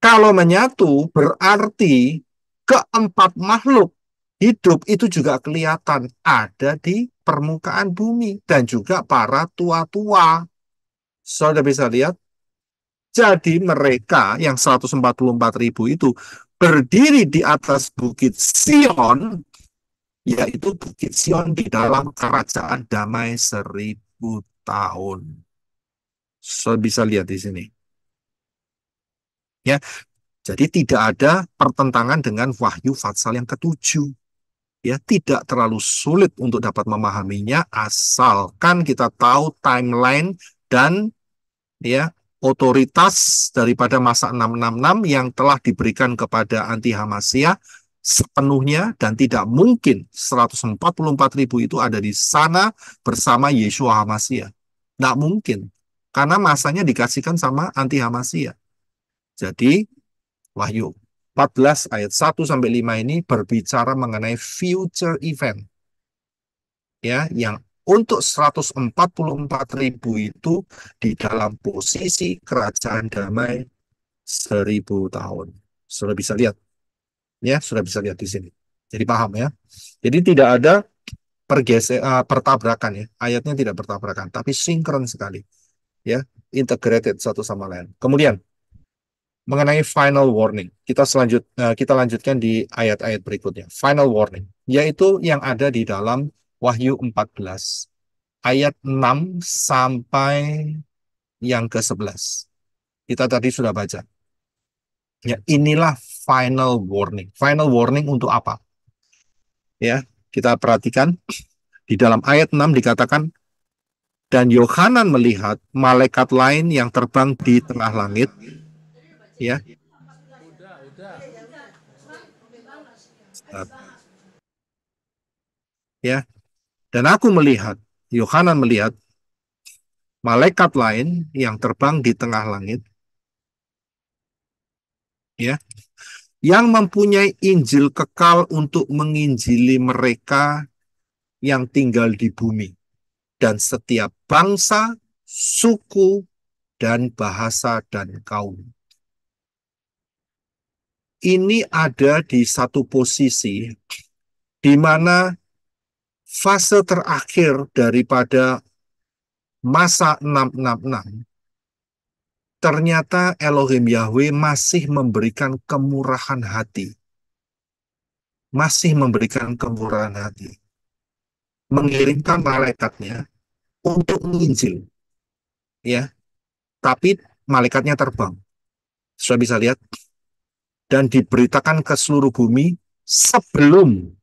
[SPEAKER 1] kalau menyatu berarti keempat makhluk hidup itu juga kelihatan ada di permukaan bumi. Dan juga para tua-tua. Saudara bisa lihat. Jadi mereka yang 144.000 itu berdiri di atas Bukit Sion, yaitu Bukit Sion di dalam kerajaan damai 1000 tahun. So, bisa lihat di sini. Ya, jadi tidak ada pertentangan dengan Wahyu Fatsal yang ke-7. Ya, tidak terlalu sulit untuk dapat memahaminya asalkan kita tahu timeline dan ya otoritas daripada masa 666 yang telah diberikan kepada anti Hamasya sepenuhnya dan tidak mungkin 144.000 itu ada di sana bersama Yeshua HaMashiach. Tidak mungkin. Karena masanya dikasihkan sama anti HaMashiach. Jadi Wahyu 14 ayat 1 sampai 5 ini berbicara mengenai future event. Ya, yang untuk 144.000 itu di dalam posisi kerajaan damai 1000 tahun. Sudah bisa lihat. Ya, sudah bisa lihat di sini. Jadi paham ya. Jadi tidak ada pertabrakan ya. Ayatnya tidak bertabrakan, tapi sinkron sekali. Ya, integrated satu sama lain. Kemudian mengenai final warning, kita lanjutkan di ayat-ayat berikutnya. Final warning, yaitu yang ada di dalam Wahyu 14 ayat 6 sampai yang ke-11. Kita tadi sudah baca. Ya, inilah final warning. Final warning untuk apa? Ya, kita perhatikan di dalam ayat 6 dikatakan, dan Yohanan melihat malaikat lain yang terbang di tengah langit. Ya. Ya. Dan aku melihat, Yohanan melihat malaikat lain yang terbang di tengah langit. Ya. Yang mempunyai Injil kekal untuk menginjili mereka yang tinggal di bumi dan setiap bangsa, suku, dan bahasa dan kaum. Ini ada di satu posisi di mana fase terakhir daripada masa 666, ternyata Elohim Yahweh masih memberikan kemurahan hati. Masih memberikan kemurahan hati. Mengirimkan malaikatnya untuk menginjil. Ya, tapi malaikatnya terbang. Sudah bisa lihat. Dan diberitakan ke seluruh bumi sebelum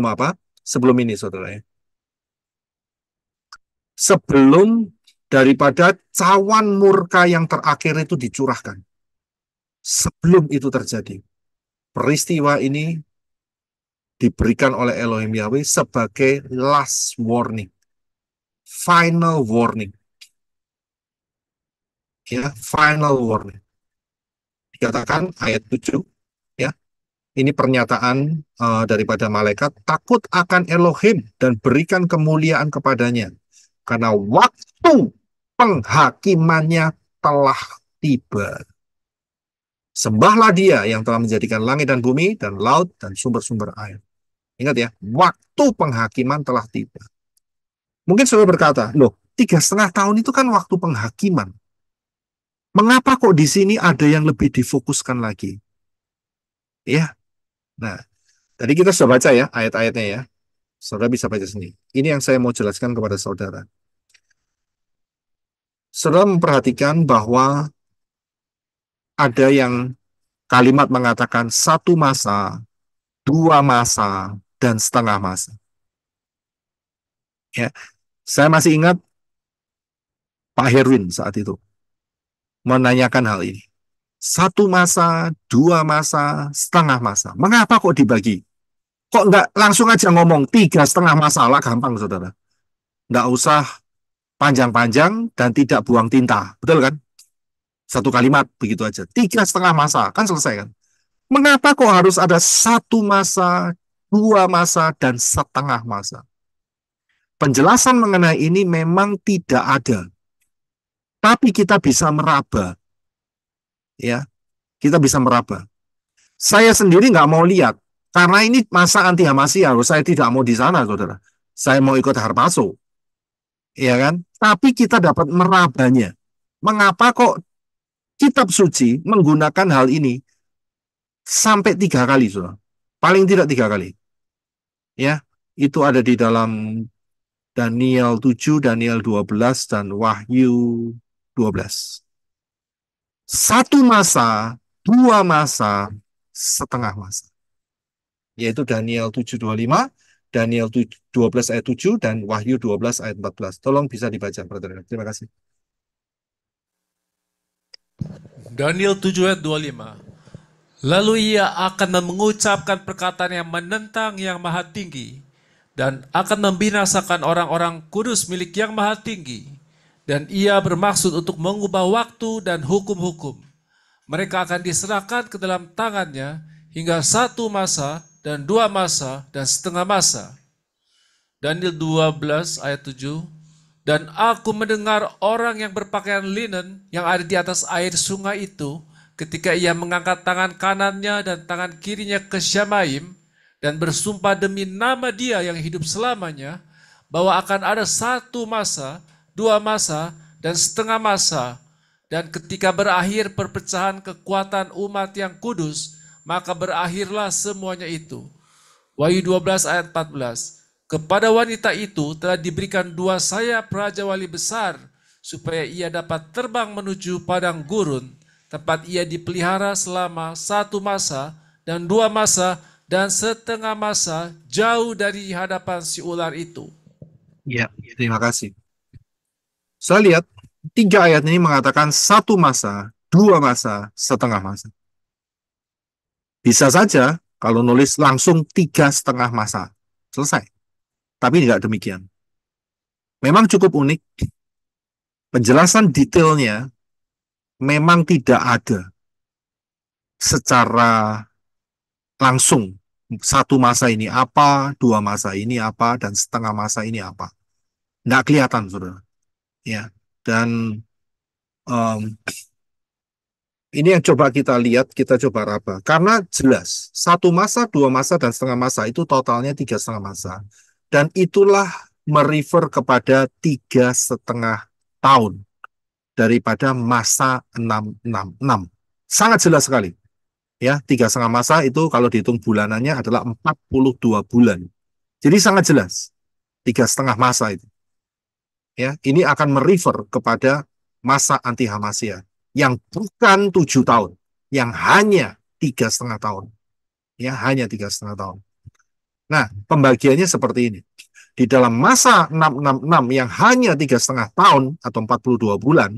[SPEAKER 1] apa? Sebelum ini, saudara ya. Sebelum daripada cawan murka yang terakhir itu dicurahkan. Sebelum itu terjadi, peristiwa ini diberikan oleh Elohim Yahweh sebagai last warning, final warning. Ya, final warning. Dikatakan ayat 7, ya. Ini pernyataan daripada malaikat, takut akan Elohim dan berikan kemuliaan kepadanya, karena waktu penghakimannya telah tiba. Sembahlah dia yang telah menjadikan langit dan bumi dan laut dan sumber-sumber air. Ingat ya, waktu penghakiman telah tiba. Mungkin saudara berkata, loh, 3,5 tahun itu kan waktu penghakiman. Mengapa kok di sini ada yang lebih difokuskan lagi? Ya, nah, tadi kita sudah baca ya ayat-ayatnya ya. Saudara bisa baca sendiri. Ini yang saya mau jelaskan kepada saudara. Saudara memperhatikan bahwa ada yang kalimat mengatakan 1 masa, 2 masa, dan setengah masa. Ya, saya masih ingat Pak Herwin saat itu menanyakan hal ini. 1 masa, 2 masa, setengah masa. Mengapa kok dibagi? Kok nggak langsung aja ngomong 3,5 masa lah, gampang saudara. Nggak usah panjang-panjang dan tidak buang tinta. Betul kan? Satu kalimat begitu aja. 3,5 masa, kan selesai kan? Mengapa kok harus ada 1 masa, 2 masa, dan setengah masa? Penjelasan mengenai ini memang tidak ada. Tapi kita bisa meraba. Ya, kita bisa meraba. Saya sendiri nggak mau lihat. Karena ini masa anti Hamasiyah. Saya tidak mau di sana, saudara. Saya mau ikut Harpaso. Ya kan? Tapi kita dapat merabanya. Mengapa kok kitab suci menggunakan hal ini sampai 3 kali, saudara? Paling tidak 3 kali. Ya, itu ada di dalam Daniel 7, Daniel 12, dan Wahyu 12. 1 masa, 2 masa, setengah masa. Yaitu Daniel 7:25, Daniel 12 ayat 7, dan Wahyu 12 ayat 14. Tolong bisa dibaca, brother. Terima kasih.
[SPEAKER 2] Daniel 7 ayat 25. Lalu ia akan mengucapkan perkataan yang menentang yang maha tinggi dan akan membinasakan orang-orang kudus milik yang maha tinggi. Dan ia bermaksud untuk mengubah waktu dan hukum-hukum. Mereka akan diserahkan ke dalam tangannya hingga 1 masa dan 2 masa dan setengah masa. Daniel 12 ayat 7. Dan aku mendengar orang yang berpakaian linen yang ada di atas air sungai itu ketika ia mengangkat tangan kanannya dan tangan kirinya ke Syamaim dan bersumpah demi nama Dia yang hidup selamanya bahwa akan ada 1 masa, 2 masa, dan setengah masa. Dan ketika berakhir perpecahan kekuatan umat yang kudus, maka berakhirlah semuanya itu. Wahyu 12 ayat 14. Kepada wanita itu telah diberikan 2 sayap Raja Wali besar, supaya ia dapat terbang menuju padang gurun, tempat ia dipelihara selama 1 masa dan 2 masa dan setengah masa jauh dari hadapan si ular itu.
[SPEAKER 1] Ya, terima kasih. Saya lihat 3 ayat ini mengatakan 1 masa, 2 masa, setengah masa. Bisa saja kalau nulis langsung 3,5 masa. Selesai. Tapi tidak demikian. Memang cukup unik. Penjelasan detailnya memang tidak ada secara langsung. 1 masa ini apa, 2 masa ini apa, dan setengah masa ini apa. Nggak kelihatan, saudara. Ya. Dan ini yang coba kita lihat, kita coba raba. Karena jelas, 1 masa, 2 masa, dan setengah masa itu totalnya 3,5 masa. Dan itulah merefer kepada 3,5 tahun daripada masa 666. Sangat jelas sekali. Ya, 3,5 masa itu kalau dihitung bulanannya adalah 42 bulan. Jadi sangat jelas. 3,5 masa itu. Ya, ini akan merefer kepada masa anti Hamasya yang bukan 7 tahun, yang hanya 3,5 tahun. Ya, hanya 3,5 tahun. Nah, pembagiannya seperti ini. Di dalam masa 666 yang hanya 3,5 tahun atau 42 bulan,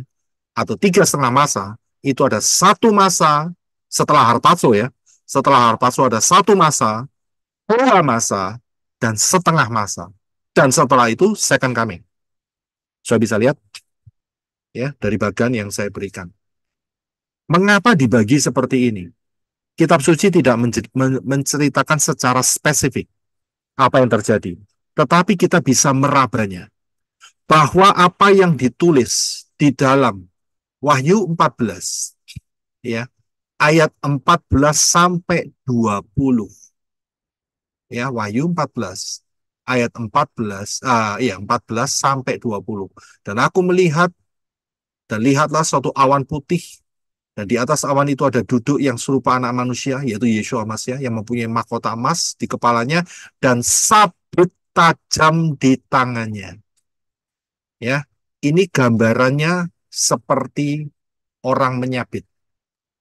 [SPEAKER 1] atau 3,5 masa, itu ada 1 masa setelah Harpazo ya. Setelah Harpazo ada 1 masa, 2 masa, dan setengah masa. Dan setelah itu second coming. Saya bisa lihat ya dari bagian yang saya berikan. Mengapa dibagi seperti ini? Kitab suci tidak menceritakan secara spesifik apa yang terjadi, tetapi kita bisa merabanya. Bahwa apa yang ditulis di dalam Wahyu 14, ya, ayat 14 sampai 20. Ya, Wahyu 14 ayat 14 14 sampai 20. Dan aku melihat dan lihatlah suatu awan putih, dan di atas awan itu ada duduk yang serupa anak manusia, yaitu Yeshua Masya, yang mempunyai mahkota emas di kepalanya dan sabit tajam di tangannya. Ya, ini gambarannya seperti orang menyabit.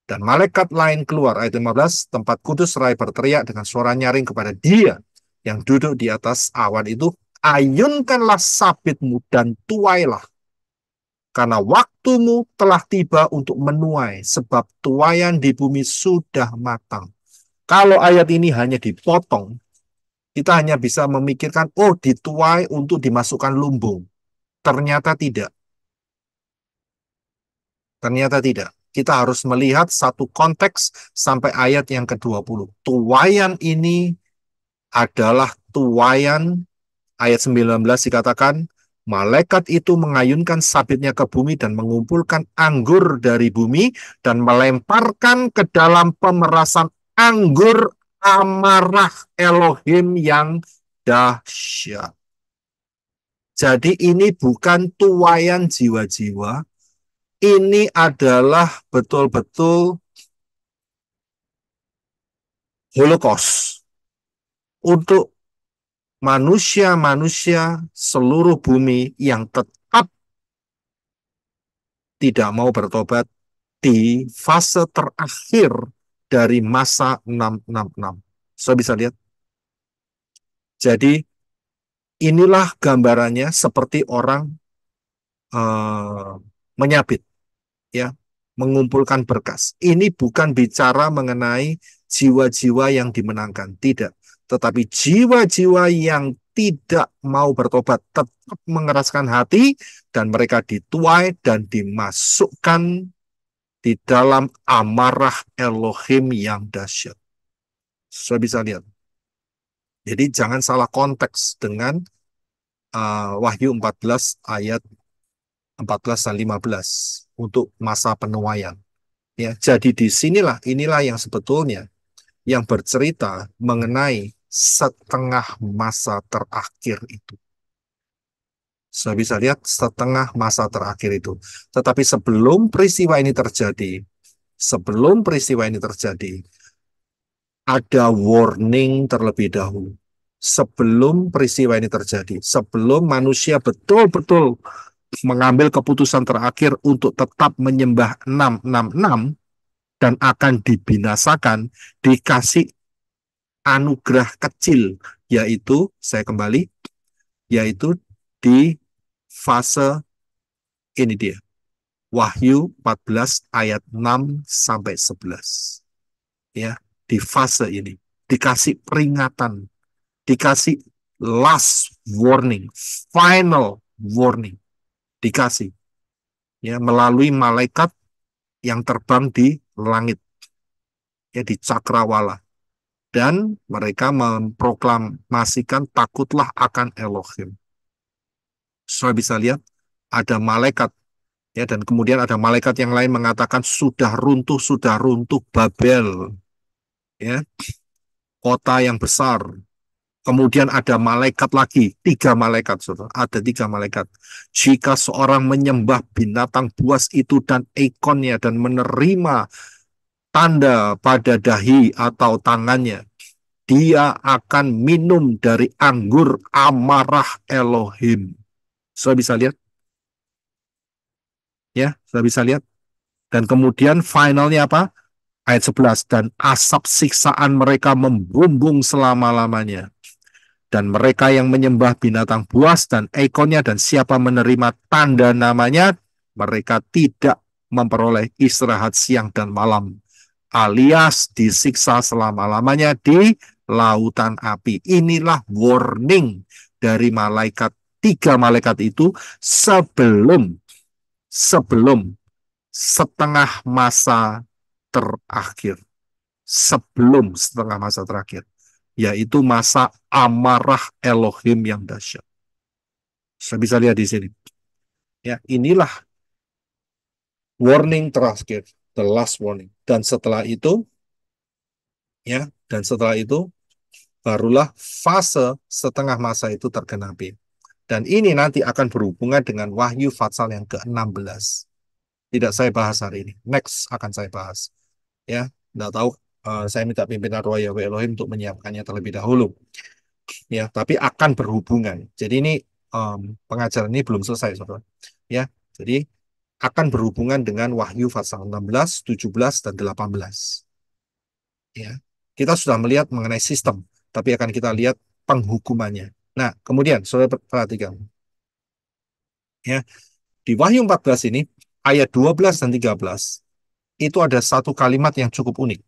[SPEAKER 1] Dan malaikat lain keluar, ayat 15, tempat kudus rai berteriak dengan suara nyaring kepada Dia yang duduk di atas awan itu, ayunkanlah sabitmu dan tuailah, karena waktumu telah tiba untuk menuai, sebab tuaian di bumi sudah matang. Kalau ayat ini hanya dipotong, kita hanya bisa memikirkan, oh dituai untuk dimasukkan lumbung. Ternyata tidak. Ternyata tidak. Kita harus melihat satu konteks sampai ayat yang ke-20. Tuaian ini adalah tuaian, ayat 19 dikatakan, malaikat itu mengayunkan sabitnya ke bumi dan mengumpulkan anggur dari bumi dan melemparkan ke dalam pemerasan anggur amarah Elohim yang dahsyat. Jadi ini bukan tuaian jiwa-jiwa, ini adalah betul-betul Holocaust untuk manusia-manusia seluruh bumi yang tetap tidak mau bertobat di fase terakhir dari masa 666. Saya bisa lihat. Jadi inilah gambarannya seperti orang menyabit, ya. mengumpulkan berkas. Ini bukan bicara mengenai jiwa-jiwa yang dimenangkan, tidak. Tetapi jiwa-jiwa yang tidak mau bertobat, tetap mengeraskan hati, dan mereka dituai dan dimasukkan di dalam amarah Elohim yang dahsyat. Saya bisa lihat. Jadi jangan salah konteks dengan Wahyu 14 ayat 14 dan 15 untuk masa penuaian. Ya, jadi inilah yang sebetulnya yang bercerita mengenai setengah masa terakhir itu. Saya bisa lihat setengah masa terakhir itu. Tetapi sebelum peristiwa ini terjadi, ada warning terlebih dahulu. Sebelum peristiwa ini terjadi, sebelum manusia betul-betul mengambil keputusan terakhir untuk tetap menyembah 666 dan akan dibinasakan, dikasih anugerah kecil, yaitu, yaitu di fase ini dia, Wahyu 14 ayat 6 sampai 11. Ya, di fase ini dikasih peringatan, dikasih last warning, final warning, dikasih ya melalui malaikat yang terbang di langit, ya di cakrawala, dan mereka memproklamasikan takutlah akan Elohim. Saya bisa lihat ada malaikat, ya, dan kemudian ada malaikat yang lain mengatakan sudah runtuh Babel, ya, kota yang besar. Kemudian ada malaikat lagi, 3 malaikat, saudara. Ada 3 malaikat. Jika seorang menyembah binatang buas itu dan ikonnya dan menerima tanda pada dahi atau tangannya, dia akan minum dari anggur amarah Elohim. Saya bisa lihat? Ya, saya bisa lihat. Dan kemudian finalnya apa? Ayat 11. Dan asap siksaan mereka membumbung selama-lamanya. Dan mereka yang menyembah binatang buas dan ikonnya dan siapa menerima tanda namanya, mereka tidak memperoleh istirahat siang dan malam, alias disiksa selama-lamanya di lautan api. Inilah warning dari 3 malaikat itu sebelum setengah masa terakhir. Sebelum setengah masa terakhir, yaitu masa amarah Elohim yang dahsyat. Saya bisa lihat di sini. Ya, inilah warning terakhir, the last warning. Dan setelah itu, barulah fase setengah masa itu tergenapi. Dan ini nanti akan berhubungan dengan Wahyu Fatsal yang ke-16. Tidak saya bahas hari ini. Next akan saya bahas. Ya, tidak tahu. Saya minta pimpinan Roh Yahweh Elohim untuk menyiapkannya terlebih dahulu. Ya, tapi akan berhubungan. Jadi ini pengajaran ini belum selesai, saudara. Ya, jadi akan berhubungan dengan Wahyu Pasal 16, 17, dan 18. Ya, kita sudah melihat mengenai sistem, tapi akan kita lihat penghukumannya. Nah, kemudian saudara perhatikan. Ya, di Wahyu 14 ini ayat 12 dan 13 itu ada satu kalimat yang cukup unik.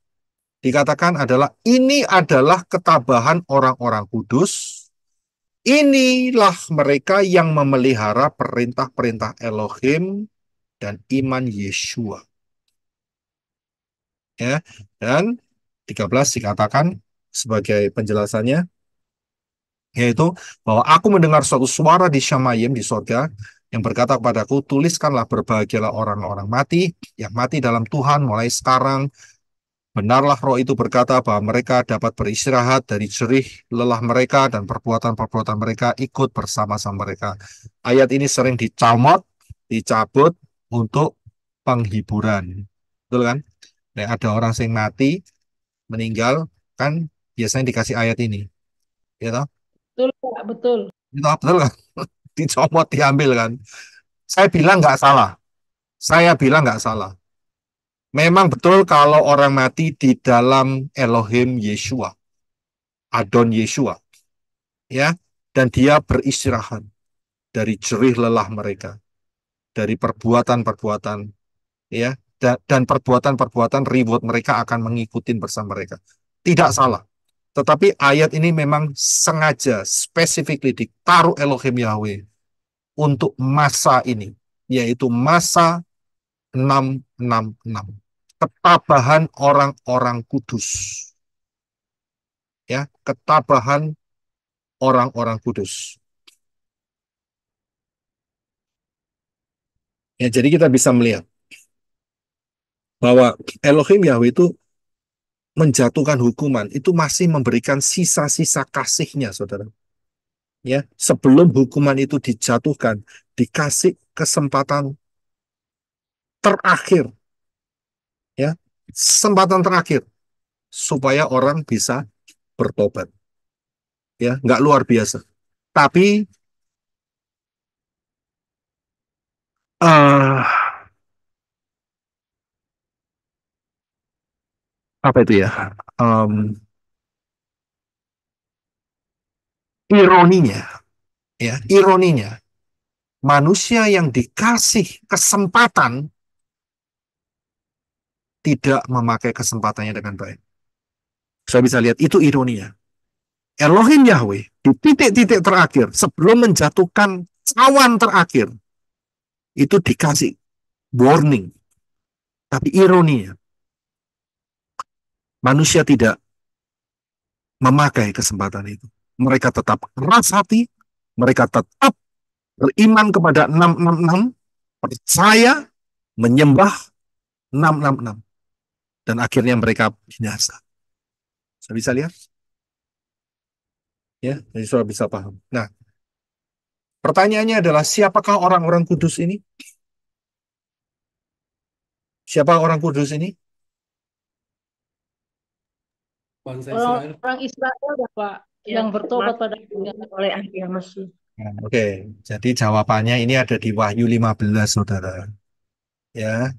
[SPEAKER 1] Dikatakan ini adalah ketabahan orang-orang kudus. Inilah mereka yang memelihara perintah-perintah Elohim dan iman Yeshua. Ya, dan 13 dikatakan sebagai penjelasannya, yaitu bahwa aku mendengar suatu suara di Syamayim di sorga yang berkata kepadaku, tuliskanlah berbahagialah orang-orang mati yang mati dalam Tuhan mulai sekarang. Benarlah roh itu berkata bahwa mereka dapat beristirahat dari jerih lelah mereka dan perbuatan-perbuatan mereka ikut bersama-sama mereka. Ayat ini sering dicabut untuk penghiburan. Betul kan? Nah, ada orang yang mati, meninggal, kan biasanya dikasih ayat ini. Ya toh?
[SPEAKER 7] Betul, Pak, betul.
[SPEAKER 1] Itu betul kan? Dicomot, diambil kan? Saya bilang nggak salah. Memang betul kalau orang mati di dalam Elohim Yeshua, Adon Yeshua, ya, dan dia beristirahat dari jerih lelah mereka, dari perbuatan-perbuatan, ya, dan perbuatan-perbuatan reward mereka akan mengikuti bersama mereka. Tidak salah. Tetapi ayat ini memang sengaja, specifically ditaruh Elohim Yahweh untuk masa ini, yaitu masa 666. Ketabahan orang-orang kudus. Ya, ketabahan orang-orang kudus. Ya, jadi kita bisa melihat bahwa Elohim Yahweh itu menjatuhkan hukuman, itu masih memberikan sisa-sisa kasihnya, saudara. Ya, sebelum hukuman itu dijatuhkan, dikasih kesempatan terakhir, ya, kesempatan terakhir supaya orang bisa bertobat. Ya, nggak luar biasa. Tapi eh apa itu ya? Em, ironinya, ironinya, manusia yang dikasih kesempatan tidak memakai kesempatannya dengan baik. Saya bisa lihat itu ironinya. Elohim Yahweh di titik-titik terakhir sebelum menjatuhkan cawan terakhir itu dikasih warning. Tapi ironinya manusia tidak memakai kesempatan itu. Mereka tetap keras hati, mereka tetap beriman kepada 666, percaya, menyembah 666. Dan akhirnya mereka binasa. Saya bisa lihat? Ya, jadi sudah bisa paham. Nah, pertanyaannya adalah siapakah orang-orang kudus ini? Siapa orang kudus ini?
[SPEAKER 2] Bangsa Israel.
[SPEAKER 7] Orang Israel ya Pak yang bertobat pada oleh Akhir Masih.
[SPEAKER 1] Nah, oke, jadi jawabannya ini ada di Wahyu 15, saudara. Ya,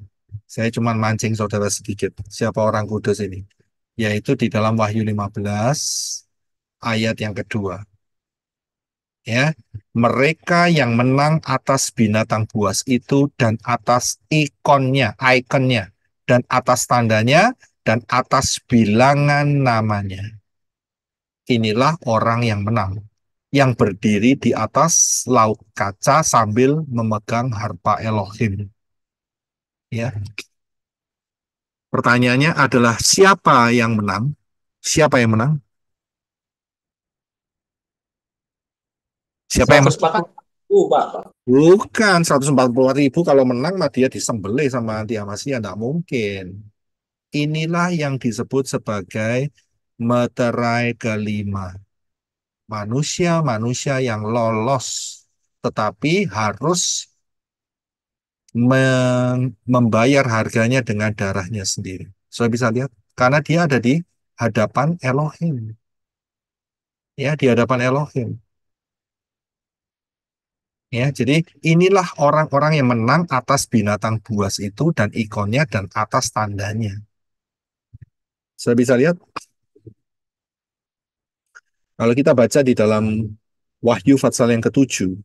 [SPEAKER 1] saya cuma mancing saudara sedikit. Siapa orang kudus ini? Yaitu di dalam Wahyu 15, ayat yang kedua. Ya, mereka yang menang atas binatang buas itu dan atas ikonnya, dan atas tandanya, dan atas bilangan namanya. Inilah orang yang menang, yang berdiri di atas laut kaca sambil memegang harpa Elohim. Ya. Pertanyaannya adalah siapa yang menang? Siapa yang menang? Siapa yang menang?
[SPEAKER 4] 140.000, Pak.
[SPEAKER 1] Bukan 140.000 kalau menang mah dia disembelih sama anti Hamasnya, tidak mungkin. Inilah yang disebut sebagai meterai kelima. Manusia-manusia yang lolos tetapi harus membayar harganya dengan darahnya sendiri. Saya bisa lihat karena dia ada di hadapan Elohim. Ya, di hadapan Elohim. Ya, jadi inilah orang-orang yang menang atas binatang buas itu dan ikonnya dan atas tandanya. Saya bisa lihat kalau kita baca di dalam Wahyu pasal yang ke-7,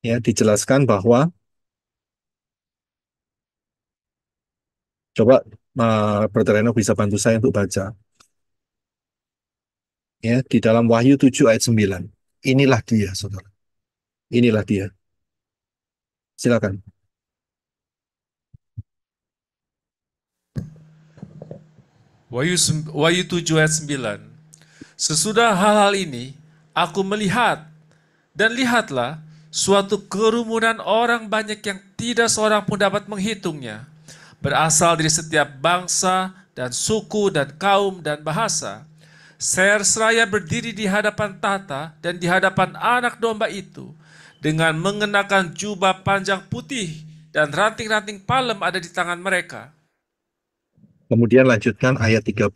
[SPEAKER 1] ya dijelaskan bahwa coba Brother Reno bisa bantu saya untuk baca. Ya, di dalam Wahyu 7 ayat 9. Inilah dia, saudara. Inilah dia. Silakan.
[SPEAKER 2] Wahyu 7 ayat 9. Sesudah hal-hal ini, aku melihat, dan lihatlah, suatu kerumunan orang banyak yang tidak seorang pun dapat menghitungnya, berasal dari setiap bangsa dan suku dan kaum dan bahasa. Seraya berdiri di hadapan tahta dan di hadapan anak domba itu, dengan mengenakan jubah panjang putih dan ranting-ranting palem ada di tangan mereka.
[SPEAKER 1] Kemudian lanjutkan ayat 13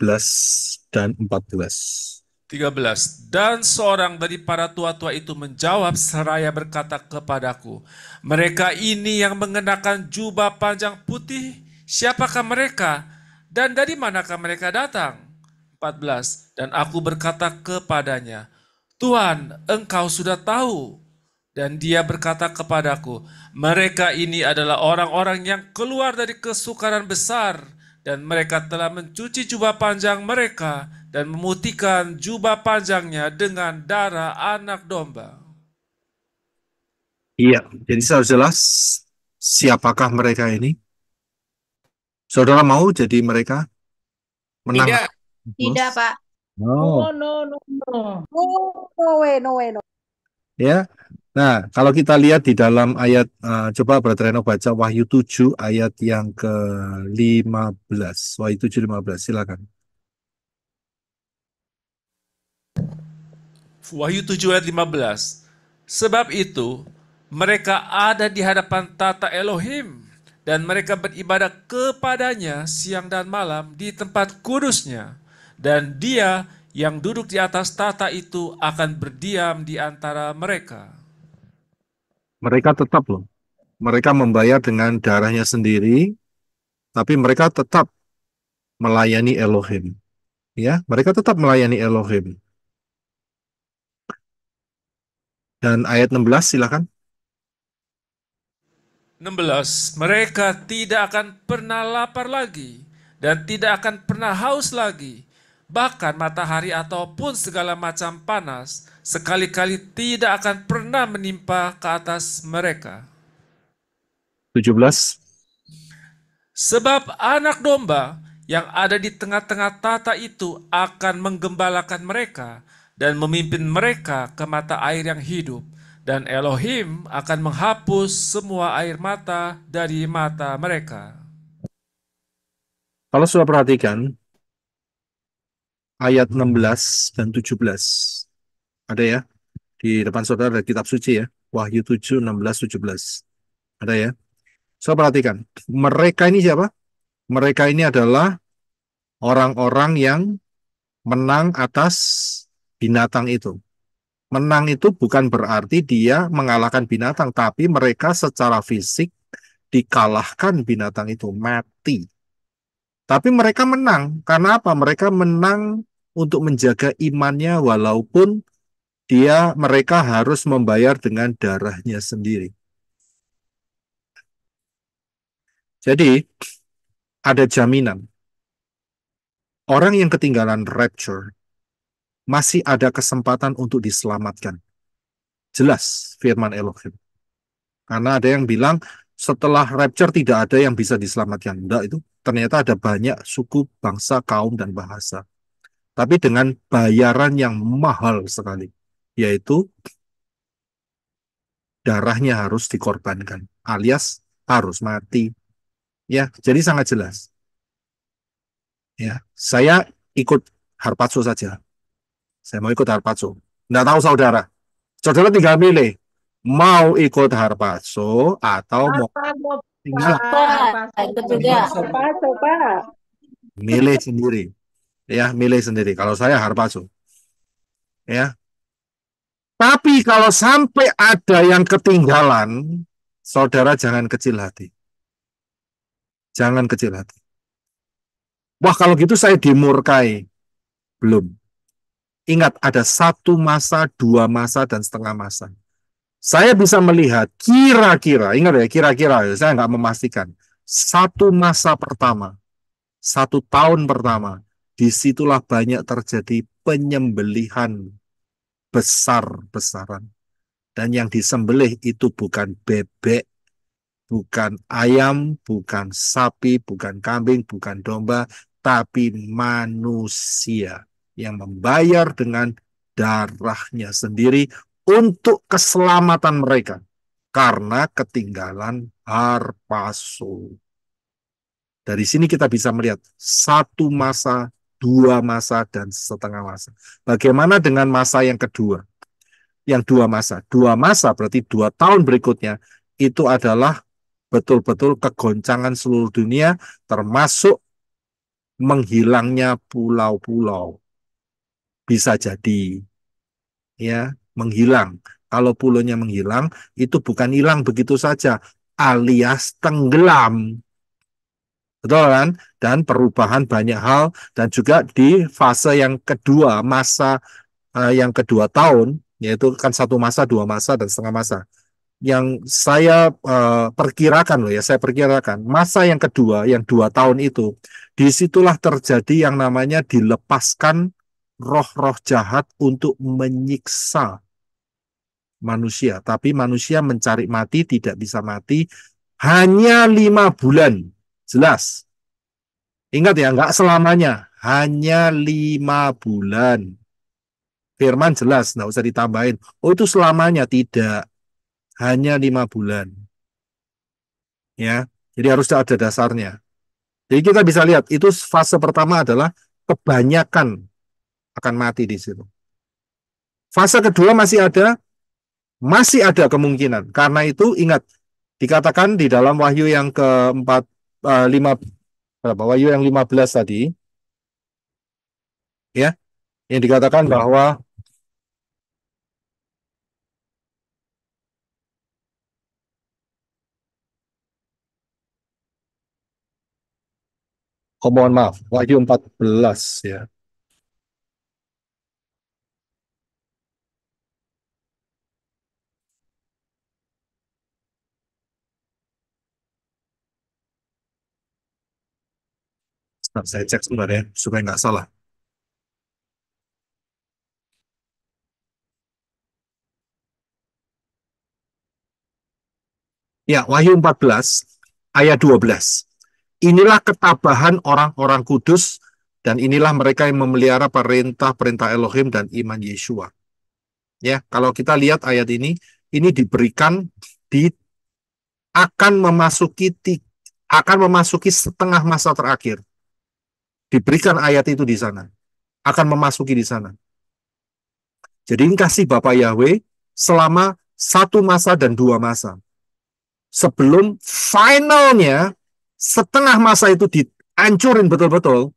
[SPEAKER 1] dan 14.
[SPEAKER 2] 13. Dan seorang dari para tua-tua itu menjawab seraya berkata kepadaku, mereka ini yang mengenakan jubah panjang putih, siapakah mereka dan dari manakah mereka datang? 14. Dan aku berkata kepadanya, Tuhan, engkau sudah tahu. Dan dia berkata kepadaku, mereka ini adalah orang-orang yang keluar dari kesukaran besar, dan mereka telah mencuci jubah panjang mereka dan memutihkan jubah panjangnya dengan darah anak domba.
[SPEAKER 1] Iya, jadi sudah jelas siapakah mereka ini? Saudara mau jadi mereka menang?
[SPEAKER 4] Tidak.
[SPEAKER 6] Tidak, Pak.
[SPEAKER 1] Oh,
[SPEAKER 7] No, no, no.
[SPEAKER 8] No way.
[SPEAKER 1] ya. Nah, kalau kita lihat di dalam ayat, coba Brother Reno baca Wahyu 7 ayat yang ke-15. Wahyu 7:15, silakan.
[SPEAKER 2] Wahyu 7 ayat 15. Sebab itu, mereka ada di hadapan tata Elohim, dan mereka beribadah kepadanya siang dan malam di tempat kudusnya. Dan dia yang duduk di atas tata itu akan berdiam di antara mereka.
[SPEAKER 1] Mereka tetap loh. Mereka membayar dengan darahnya sendiri, tapi mereka tetap melayani Elohim. Ya, mereka tetap melayani Elohim. Dan ayat 16 silakan.
[SPEAKER 2] 16. Mereka tidak akan pernah lapar lagi dan tidak akan pernah haus lagi. Bahkan matahari ataupun segala macam panas sekali-kali tidak akan pernah menimpa ke atas mereka.
[SPEAKER 1] 17.
[SPEAKER 2] Sebab anak domba yang ada di tengah-tengah tata itu akan menggembalakan mereka dan memimpin mereka ke mata air yang hidup. Dan Elohim akan menghapus semua air mata dari mata mereka.
[SPEAKER 1] Kalau sudah perhatikan, ayat 16 dan 17. Ada ya? Di depan saudara ada kitab suci ya. Wahyu 7, 16, 17. Ada ya? So, perhatikan. Mereka ini siapa? Mereka ini adalah orang-orang yang menang atas binatang itu. Menang itu bukan berarti dia mengalahkan binatang, tapi mereka secara fisik dikalahkan binatang itu, mati. Tapi mereka menang. Karena apa? Mereka menang untuk menjaga imannya walaupun mereka harus membayar dengan darahnya sendiri. Jadi, ada jaminan. Orang yang ketinggalan rapture masih ada kesempatan untuk diselamatkan. Jelas firman Elohim. Karena ada yang bilang setelah rapture tidak ada yang bisa diselamatkan. Enggak, itu ternyata ada banyak suku, bangsa, kaum, dan bahasa. Tapi dengan bayaran yang mahal sekali, yaitu darahnya harus dikorbankan, alias harus mati. Ya, jadi sangat jelas. Ya, saya ikut Harpazo saja. Saya mau ikut Harpazo. Nggak tahu saudara. Saudara tinggal milih. Mau ikut Harpazo atau mau tinggal
[SPEAKER 5] Pak, ikut juga.
[SPEAKER 8] Pak.
[SPEAKER 1] milih sendiri. Ya, milih sendiri. Kalau saya Harpazo. Ya. Tapi kalau sampai ada yang ketinggalan, saudara jangan kecil hati. Jangan kecil hati. Wah, kalau gitu saya dimurkai. Belum. Ingat, ada 1 masa, 2 masa, dan setengah masa. Saya bisa melihat kira-kira, ingat ya, kira-kira, saya nggak memastikan. 1 masa pertama, 1 tahun pertama, disitulah banyak terjadi penyembelihan besar-besaran. Dan yang disembelih itu bukan bebek, bukan ayam, bukan sapi, bukan kambing, bukan domba, tapi manusia yang membayar dengan darahnya sendiri untuk keselamatan mereka karena ketinggalan Harpazo. Dari sini kita bisa melihat 1 masa, 2 masa, dan setengah masa. Bagaimana dengan masa yang kedua? Yang 2 masa. 2 masa berarti 2 tahun berikutnya itu adalah betul-betul kegoncangan seluruh dunia, termasuk menghilangnya pulau-pulau. Bisa jadi ya menghilang. Kalau pulaunya menghilang, itu bukan hilang begitu saja, alias tenggelam. Betul kan? Dan perubahan banyak hal, dan juga di fase yang kedua, masa yang kedua tahun, yaitu kan 1 masa, 2 masa, dan setengah masa. Yang saya perkirakan loh ya, saya perkirakan masa yang kedua, yang 2 tahun itu, disitulah terjadi yang namanya dilepaskan roh-roh jahat untuk menyiksa manusia. Tapi manusia mencari mati, tidak bisa mati, hanya 5 bulan. Jelas. Ingat ya, nggak selamanya, hanya 5 bulan. Firman jelas, nggak usah ditambahin. Oh itu selamanya, tidak. Hanya 5 bulan. Ya, jadi harus ada dasarnya. Jadi kita bisa lihat, itu fase pertama adalah kebanyakan akan mati di situ. Fase kedua masih ada kemungkinan. Karena itu ingat, dikatakan di dalam Wahyu yang keempat, Wahyu yang 15 tadi, ya, yang dikatakan bahwa mohon maaf, Wahyu 14 ya. Nah, saya cek sebentar ya, supaya nggak salah. Ya, Wahyu 14 ayat 12. Inilah ketabahan orang-orang kudus, dan inilah mereka yang memelihara perintah-perintah Elohim dan iman Yeshua. Ya, kalau kita lihat ayat ini diberikan di akan memasuki setengah masa terakhir. Diberikan ayat itu di sana. Akan memasuki di sana. Jadi ini kasih Bapak Yahweh selama 1 masa dan 2 masa. Sebelum finalnya setengah masa itu dihancurin betul-betul,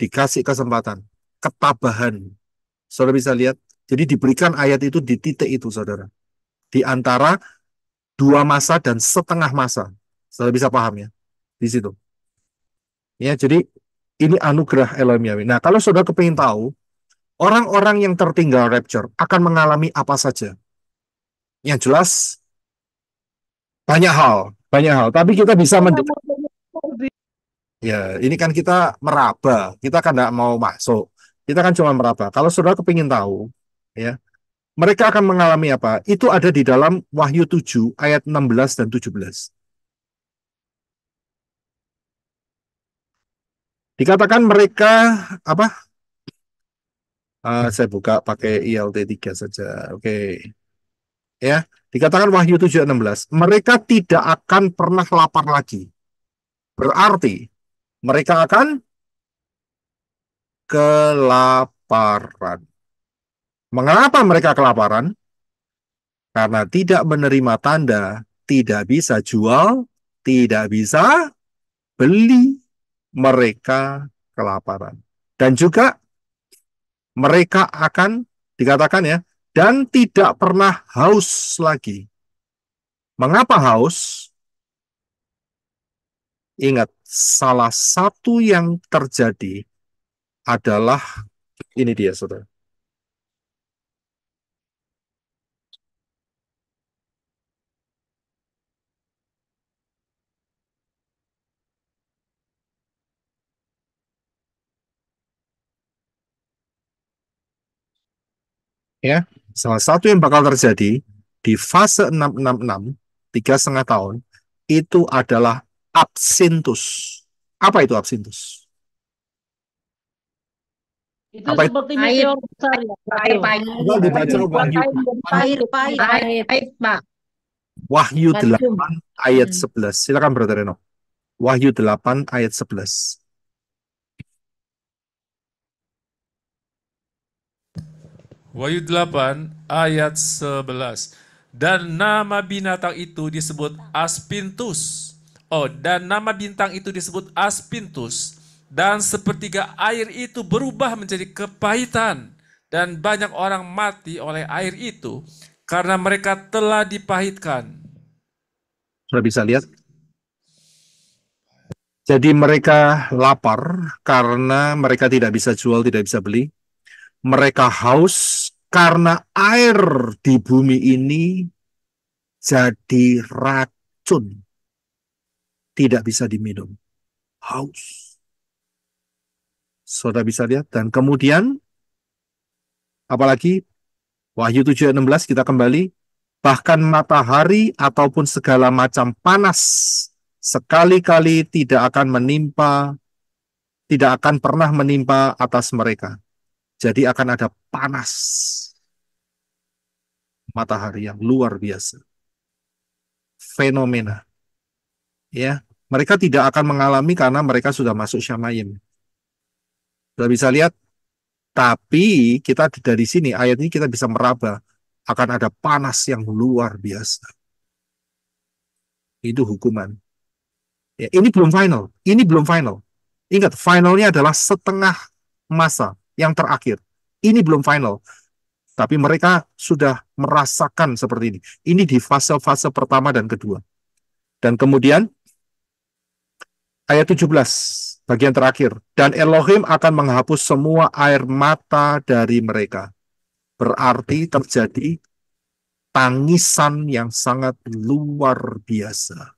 [SPEAKER 1] dikasih kesempatan, ketabahan. Saudara bisa lihat, jadi diberikan ayat itu di titik itu, saudara. Di antara 2 masa dan setengah masa. Saudara bisa paham ya, di situ. Ya, jadi ini anugerah Elohim Yahweh. Nah, kalau saudara kepingin tahu, orang-orang yang tertinggal rapture akan mengalami apa saja? Yang jelas, banyak hal. Tapi kita bisa ya, ini kan kita meraba, kita kan nggak mau masuk, kita kan cuma meraba. Kalau saudara kepingin tahu, ya, mereka akan mengalami apa? Itu ada di dalam Wahyu 7 ayat 16 dan 17. Dikatakan mereka apa? Saya buka pakai ILT 3 saja. Oke. Ya, dikatakan Wahyu 7 ayat 16, mereka tidak akan pernah lapar lagi. Berarti mereka akan kelaparan. Mengapa mereka kelaparan? Karena tidak menerima tanda, tidak bisa jual, tidak bisa beli, mereka kelaparan. Dan juga mereka akan dikatakan ya, dan tidak pernah haus lagi. Mengapa haus? Ingat, salah satu yang terjadi adalah ini dia, saudara. Ya, salah satu yang bakal terjadi di fase 666, 3,5 tahun, itu adalah absintus. Apa itu absintus?
[SPEAKER 7] Itu
[SPEAKER 1] Apa itu?
[SPEAKER 7] seperti
[SPEAKER 6] Air.
[SPEAKER 7] meteor besar ya.
[SPEAKER 6] Air, Pak.
[SPEAKER 1] Coba dibaca Wahyu,
[SPEAKER 6] Air, Pak.
[SPEAKER 1] Wahyu
[SPEAKER 5] Bacum.
[SPEAKER 1] 8 ayat 11. Silakan Brother Reno. Wahyu 8 ayat 11.
[SPEAKER 2] Wahyu 8 ayat 11. Dan nama binatang itu disebut Aspintus. Oh, dan nama bintang itu disebut Aspintus. Dan sepertiga air itu berubah menjadi kepahitan. Dan banyak orang mati oleh air itu karena mereka telah dipahitkan.
[SPEAKER 1] Sudah bisa lihat? Jadi mereka lapar karena mereka tidak bisa jual, tidak bisa beli. Mereka haus Karena air di bumi ini jadi racun, tidak bisa diminum. Haus. Saudara bisa lihat. Dan kemudian, apalagi, Wahyu 7 ayat 16 kita kembali, bahkan matahari ataupun segala macam panas sekali-kali tidak akan menimpa, tidak akan pernah menimpa atas mereka. Jadi akan ada panas matahari yang luar biasa. Fenomena. Ya, mereka tidak akan mengalami karena mereka sudah masuk Syamayim. Sudah bisa lihat, tapi kita dari sini, ayat ini kita bisa meraba, akan ada panas yang luar biasa. Itu hukuman. Ya, ini belum final. Ini belum final. Ingat, finalnya adalah setengah masa yang terakhir. Ini belum final. Tapi mereka sudah merasakan seperti ini. Ini di fase-fase pertama dan kedua. Dan kemudian, ayat 17, bagian terakhir. Dan Elohim akan menghapus semua air mata dari mereka. Berarti terjadi tangisan yang sangat luar biasa.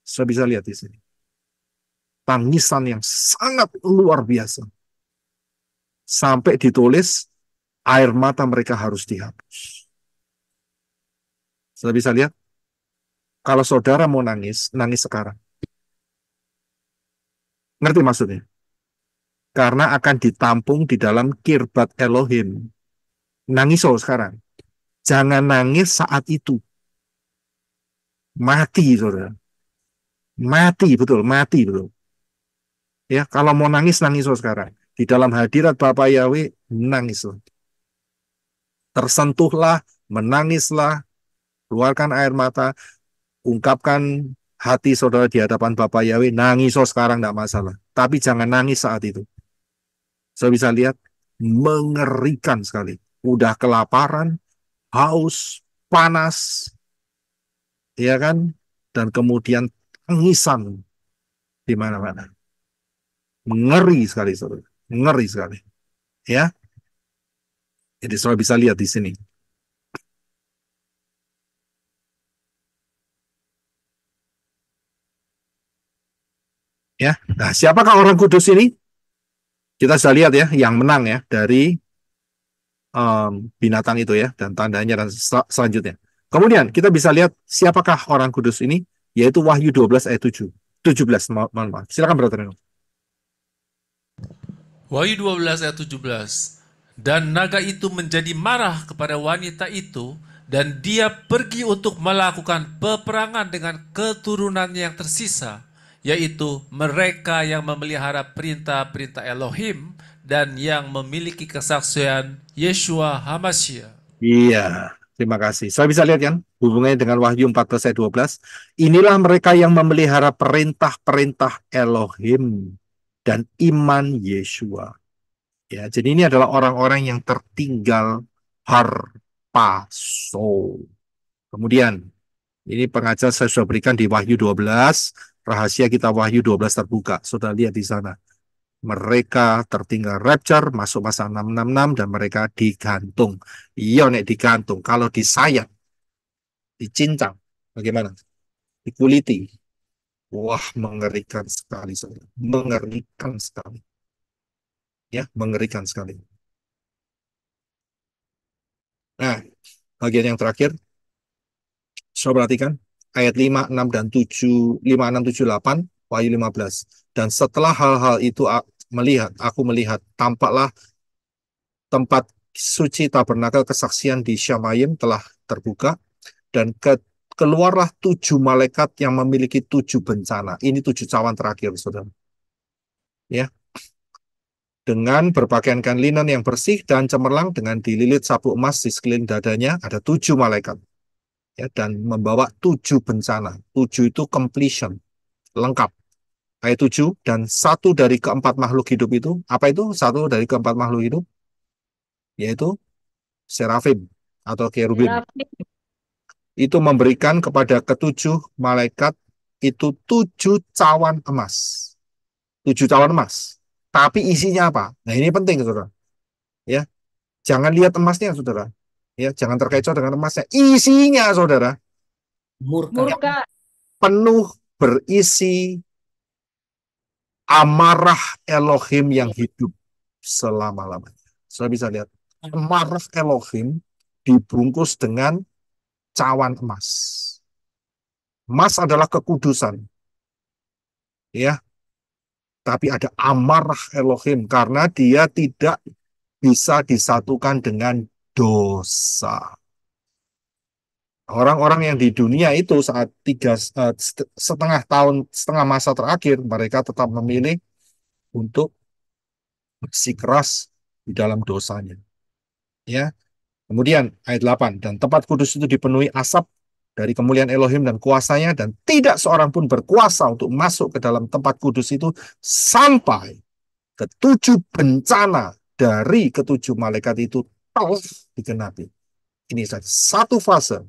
[SPEAKER 1] Saya bisa lihat di sini. Tangisan yang sangat luar biasa. Sampai ditulis, air mata mereka harus dihapus. Saya bisa lihat, kalau saudara mau nangis, nangis sekarang. Ngerti maksudnya? Karena akan ditampung di dalam kirbat Elohim. Nangis sekarang. Jangan nangis saat itu. Mati, saudara. Mati, betul. Mati, betul. Ya, kalau mau nangis, nangis sekarang. Di dalam hadirat Bapa Yahweh, nangislah. Tersentuhlah, menangislah, keluarkan air mata, ungkapkan hati saudara di hadapan Bapa Yahweh, nangis sekarang, tidak masalah. Tapi jangan nangis saat itu. Saya bisa lihat, mengerikan sekali. Udah kelaparan, haus, panas, ya kan? Dan kemudian tangisan di mana-mana. Mengeri sekali, saudara. Mengeri sekali. Ya. Jadi saudara bisa lihat di sini. Ya. Nah, siapakah orang kudus ini? Kita sudah lihat ya, yang menang ya dari binatang itu ya, dan tandanya dan selanjutnya. Kemudian kita bisa lihat siapakah orang kudus ini, yaitu Wahyu 12 ayat 7. 17, maaf. Silakan Brother Reno.
[SPEAKER 2] Wahyu 12 ayat 17. Dan naga itu menjadi marah kepada wanita itu, dan dia pergi untuk melakukan peperangan dengan keturunan yang tersisa, yaitu mereka yang memelihara perintah-perintah Elohim dan yang memiliki kesaksian Yeshua HaMashiach.
[SPEAKER 1] Iya, terima kasih. Saya bisa lihat kan hubungannya dengan Wahyu 14 ayat 12. Inilah mereka yang memelihara perintah-perintah Elohim dan iman Yeshua. Ya, jadi ini adalah orang-orang yang tertinggal harpaso. Kemudian, ini pengajar saya sudah berikan di Wahyu 12, rahasia kita Wahyu 12 terbuka. Sudah lihat di sana. Mereka tertinggal rapture, masuk masa 666, dan mereka digantung. Iya, nek digantung. Kalau disayat, dicincang, bagaimana? Dikuliti. Wah, mengerikan sekali, saudara. Mengerikan sekali. Ya, mengerikan sekali. Nah, bagian yang terakhir, coba perhatikan ayat 5, 6, dan 7, 5, 6, 7, 8, Wahyu 15. Dan setelah hal-hal itu aku melihat, tampaklah tempat suci tabernakel kesaksian di Syamayim telah terbuka, dan keluarlah 7 malaikat yang memiliki 7 bencana. Ini 7 cawan terakhir, saudara. Ya, dengan berpakaiankan linen yang bersih dan cemerlang, dengan dililit sabuk emas di sekeliling dadanya, ada 7 malaikat. Ya, dan membawa 7 bencana. 7 itu completion, lengkap. Ayat 7, dan satu dari keempat makhluk hidup itu, apa itu satu dari keempat makhluk hidup? Yaitu serafim atau kerubim. Itu memberikan kepada ketujuh malaikat itu 7 cawan emas. 7 cawan emas. Tapi isinya apa? Nah, ini penting, saudara. Ya. Jangan lihat emasnya, saudara. Ya, jangan terkecoh dengan emasnya. Isinya, saudara,
[SPEAKER 6] Murka.
[SPEAKER 1] penuh berisi amarah Elohim yang hidup selama-lamanya. Saya bisa lihat amarah Elohim dibungkus dengan cawan emas. Emas adalah kekudusan, ya. Tapi ada amarah Elohim karena dia tidak bisa disatukan dengan dosa. Orang-orang yang di dunia itu saat setengah masa terakhir, mereka tetap memilih untuk bersikeras di dalam dosanya. Ya. Kemudian ayat 8, dan tempat kudus itu dipenuhi asap dari kemuliaan Elohim dan kuasanya, dan tidak seorang pun berkuasa untuk masuk ke dalam tempat kudus itu sampai ketujuh bencana dari ketujuh malaikat itu telah digenapi. Ini satu fase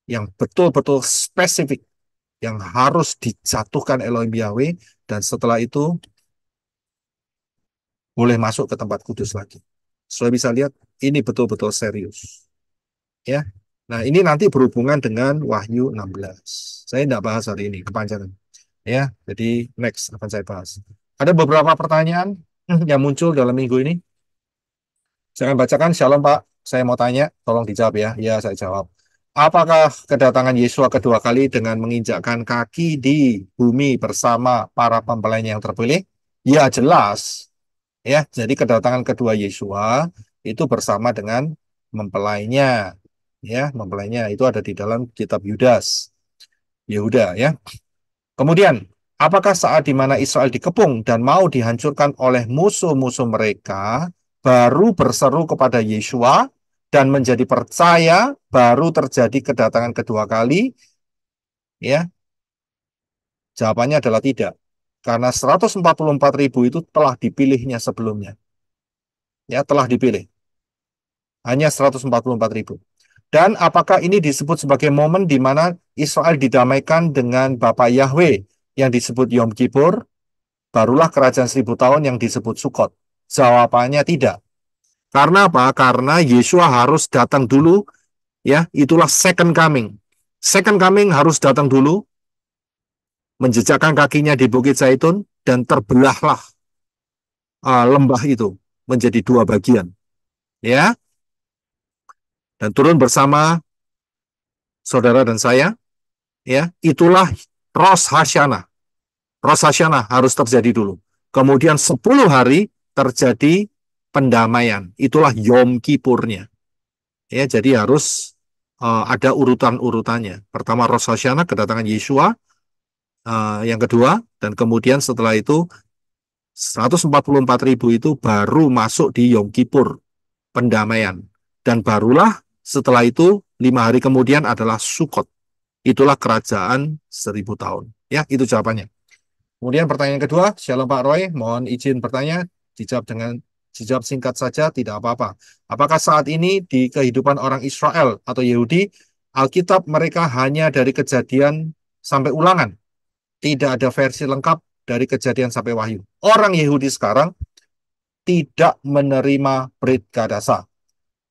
[SPEAKER 1] yang betul-betul spesifik yang harus dijatuhkan Elohim Yahweh, dan setelah itu boleh masuk ke tempat kudus lagi. Sudah bisa lihat ini betul-betul serius. Ya. Nah, ini nanti berhubungan dengan Wahyu 16. Saya tidak bahas hari ini, kepanjangan. Ya, jadi next akan saya bahas. Ada beberapa pertanyaan yang muncul dalam minggu ini. Saya akan bacakan. Shalom, Pak. Saya mau tanya, tolong dijawab ya. Ya, saya jawab. Apakah kedatangan Yesua kedua kali dengan menginjakkan kaki di bumi bersama para mempelainya yang terpilih? Ya, jelas. Ya, jadi kedatangan kedua Yesua itu bersama dengan mempelainya. Ya, mempelainya itu ada di dalam kitab Yehuda, ya. Kemudian, apakah saat di mana Israel dikepung dan mau dihancurkan oleh musuh-musuh mereka, baru berseru kepada Yesua dan menjadi percaya, baru terjadi kedatangan kedua kali? Ya, jawabannya adalah tidak. Karena 144.000 itu telah dipilihnya sebelumnya. Ya, telah dipilih. Hanya 144.000. Dan apakah ini disebut sebagai momen di mana Israel didamaikan dengan Bapa Yahweh yang disebut Yom Kippur? Barulah kerajaan 1000 tahun yang disebut Sukot. Jawabannya tidak. Karena apa? Karena Yesua harus datang dulu, ya, itulah second coming. Second coming harus datang dulu, menjejakkan kakinya di Bukit Zaitun, dan terbelahlah lembah itu menjadi dua bagian. Ya, dan turun bersama saudara dan saya, ya, itulah Rosh Hashanah. Rosh Hashanah harus terjadi dulu. Kemudian 10 hari terjadi pendamaian. Itulah Yom Kippurnya. Ya, jadi harus ada urutan-urutannya. Pertama Rosh Hashanah, kedatangan Yesua, yang kedua, dan kemudian setelah itu 144.000 itu baru masuk di Yom Kippur, pendamaian. Dan barulah setelah itu 5 hari kemudian adalah Sukot. Itulah kerajaan 1000 tahun. Ya, itu jawabannya. Kemudian pertanyaan kedua, Shalom Pak Roy, mohon izin bertanya, dijawab singkat saja, tidak apa-apa. Apakah saat ini di kehidupan orang Israel atau Yahudi, Alkitab mereka hanya dari Kejadian sampai Ulangan? Tidak ada versi lengkap dari Kejadian sampai Wahyu. Orang Yahudi sekarang tidak menerima Brit Kadasa.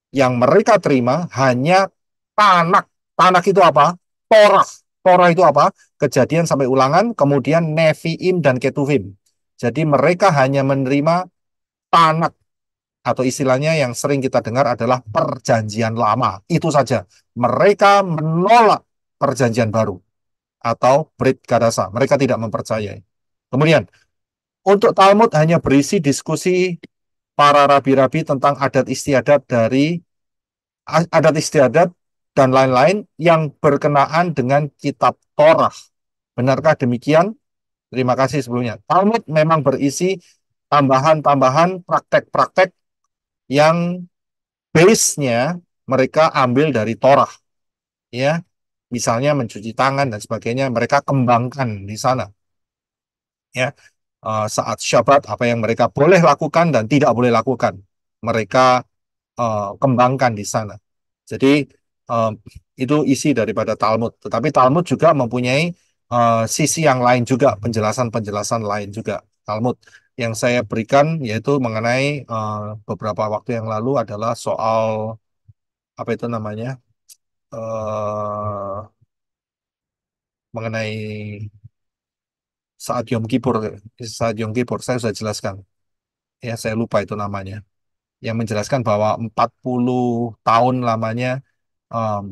[SPEAKER 1] Yang mereka terima hanya Tanak. Tanak itu apa? Torah. Torah itu apa? Kejadian sampai Ulangan, kemudian Neviim dan Ketuvim. Jadi mereka hanya menerima Tanak, atau istilahnya yang sering kita dengar adalah perjanjian lama. Itu saja. Mereka menolak perjanjian baru atau Brit Kadasa. Mereka tidak mempercayai. Kemudian, untuk Talmud hanya berisi diskusi para rabi-rabi tentang adat istiadat dan lain-lain yang berkenaan dengan kitab Torah. Benarkah demikian? Terima kasih sebelumnya. Talmud memang berisi tambahan-tambahan praktek-praktek yang base-nya mereka ambil dari Torah. Ya, misalnya mencuci tangan dan sebagainya, mereka kembangkan di sana. Ya, saat Syabat apa yang mereka boleh lakukan dan tidak boleh lakukan, mereka kembangkan di sana. Jadi itu isi daripada Talmud. Tetapi Talmud juga mempunyai sisi yang lain juga, penjelasan-penjelasan lain juga Talmud. yang saya berikan yaitu mengenai beberapa waktu yang lalu adalah soal apa itu namanya eh mengenai saat Yom Kippur. Saat Yom Kippur saya sudah jelaskan. Ya, saya lupa itu namanya. Yang menjelaskan bahwa 40 tahun lamanya em,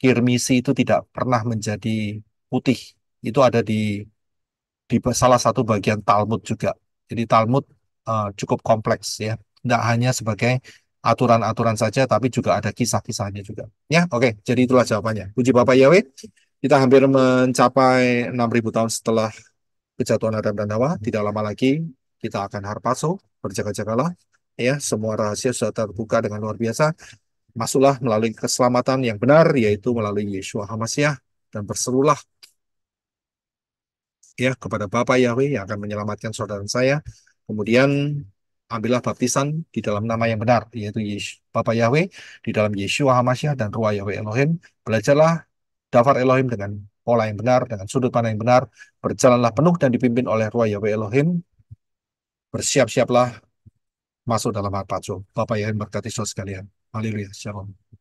[SPEAKER 1] kirmisi itu tidak pernah menjadi putih. Itu ada di salah satu bagian Talmud juga. Jadi Talmud cukup kompleks ya. Tidak hanya sebagai aturan-aturan saja, tapi juga ada kisah-kisahnya juga. Ya, oke. Jadi itulah jawabannya. Puji Bapak Yahweh, kita hampir mencapai 6.000 tahun setelah kejatuhan Adam dan Hawa. Tidak lama lagi kita akan harpazo, berjaga-jagalah. Ya, semua rahasia sudah terbuka dengan luar biasa. Masuklah melalui keselamatan yang benar, yaitu melalui Yeshua HaMashiach, dan berserulah ya kepada Bapa Yahweh yang akan menyelamatkan saudara saya. Kemudian ambillah baptisan di dalam nama yang benar, yaitu Bapa Yahweh, di dalam Yeshua HaMashiach dan Ruah Yahweh Elohim. Belajarlah Dafar Elohim dengan pola yang benar, dengan sudut pandang yang benar. Berjalanlah penuh dan dipimpin oleh Ruah Yahweh Elohim. Bersiap-siaplah masuk dalam harpazo. Bapak Yahweh berkati saudara sekalian. Haleluya. Shalom.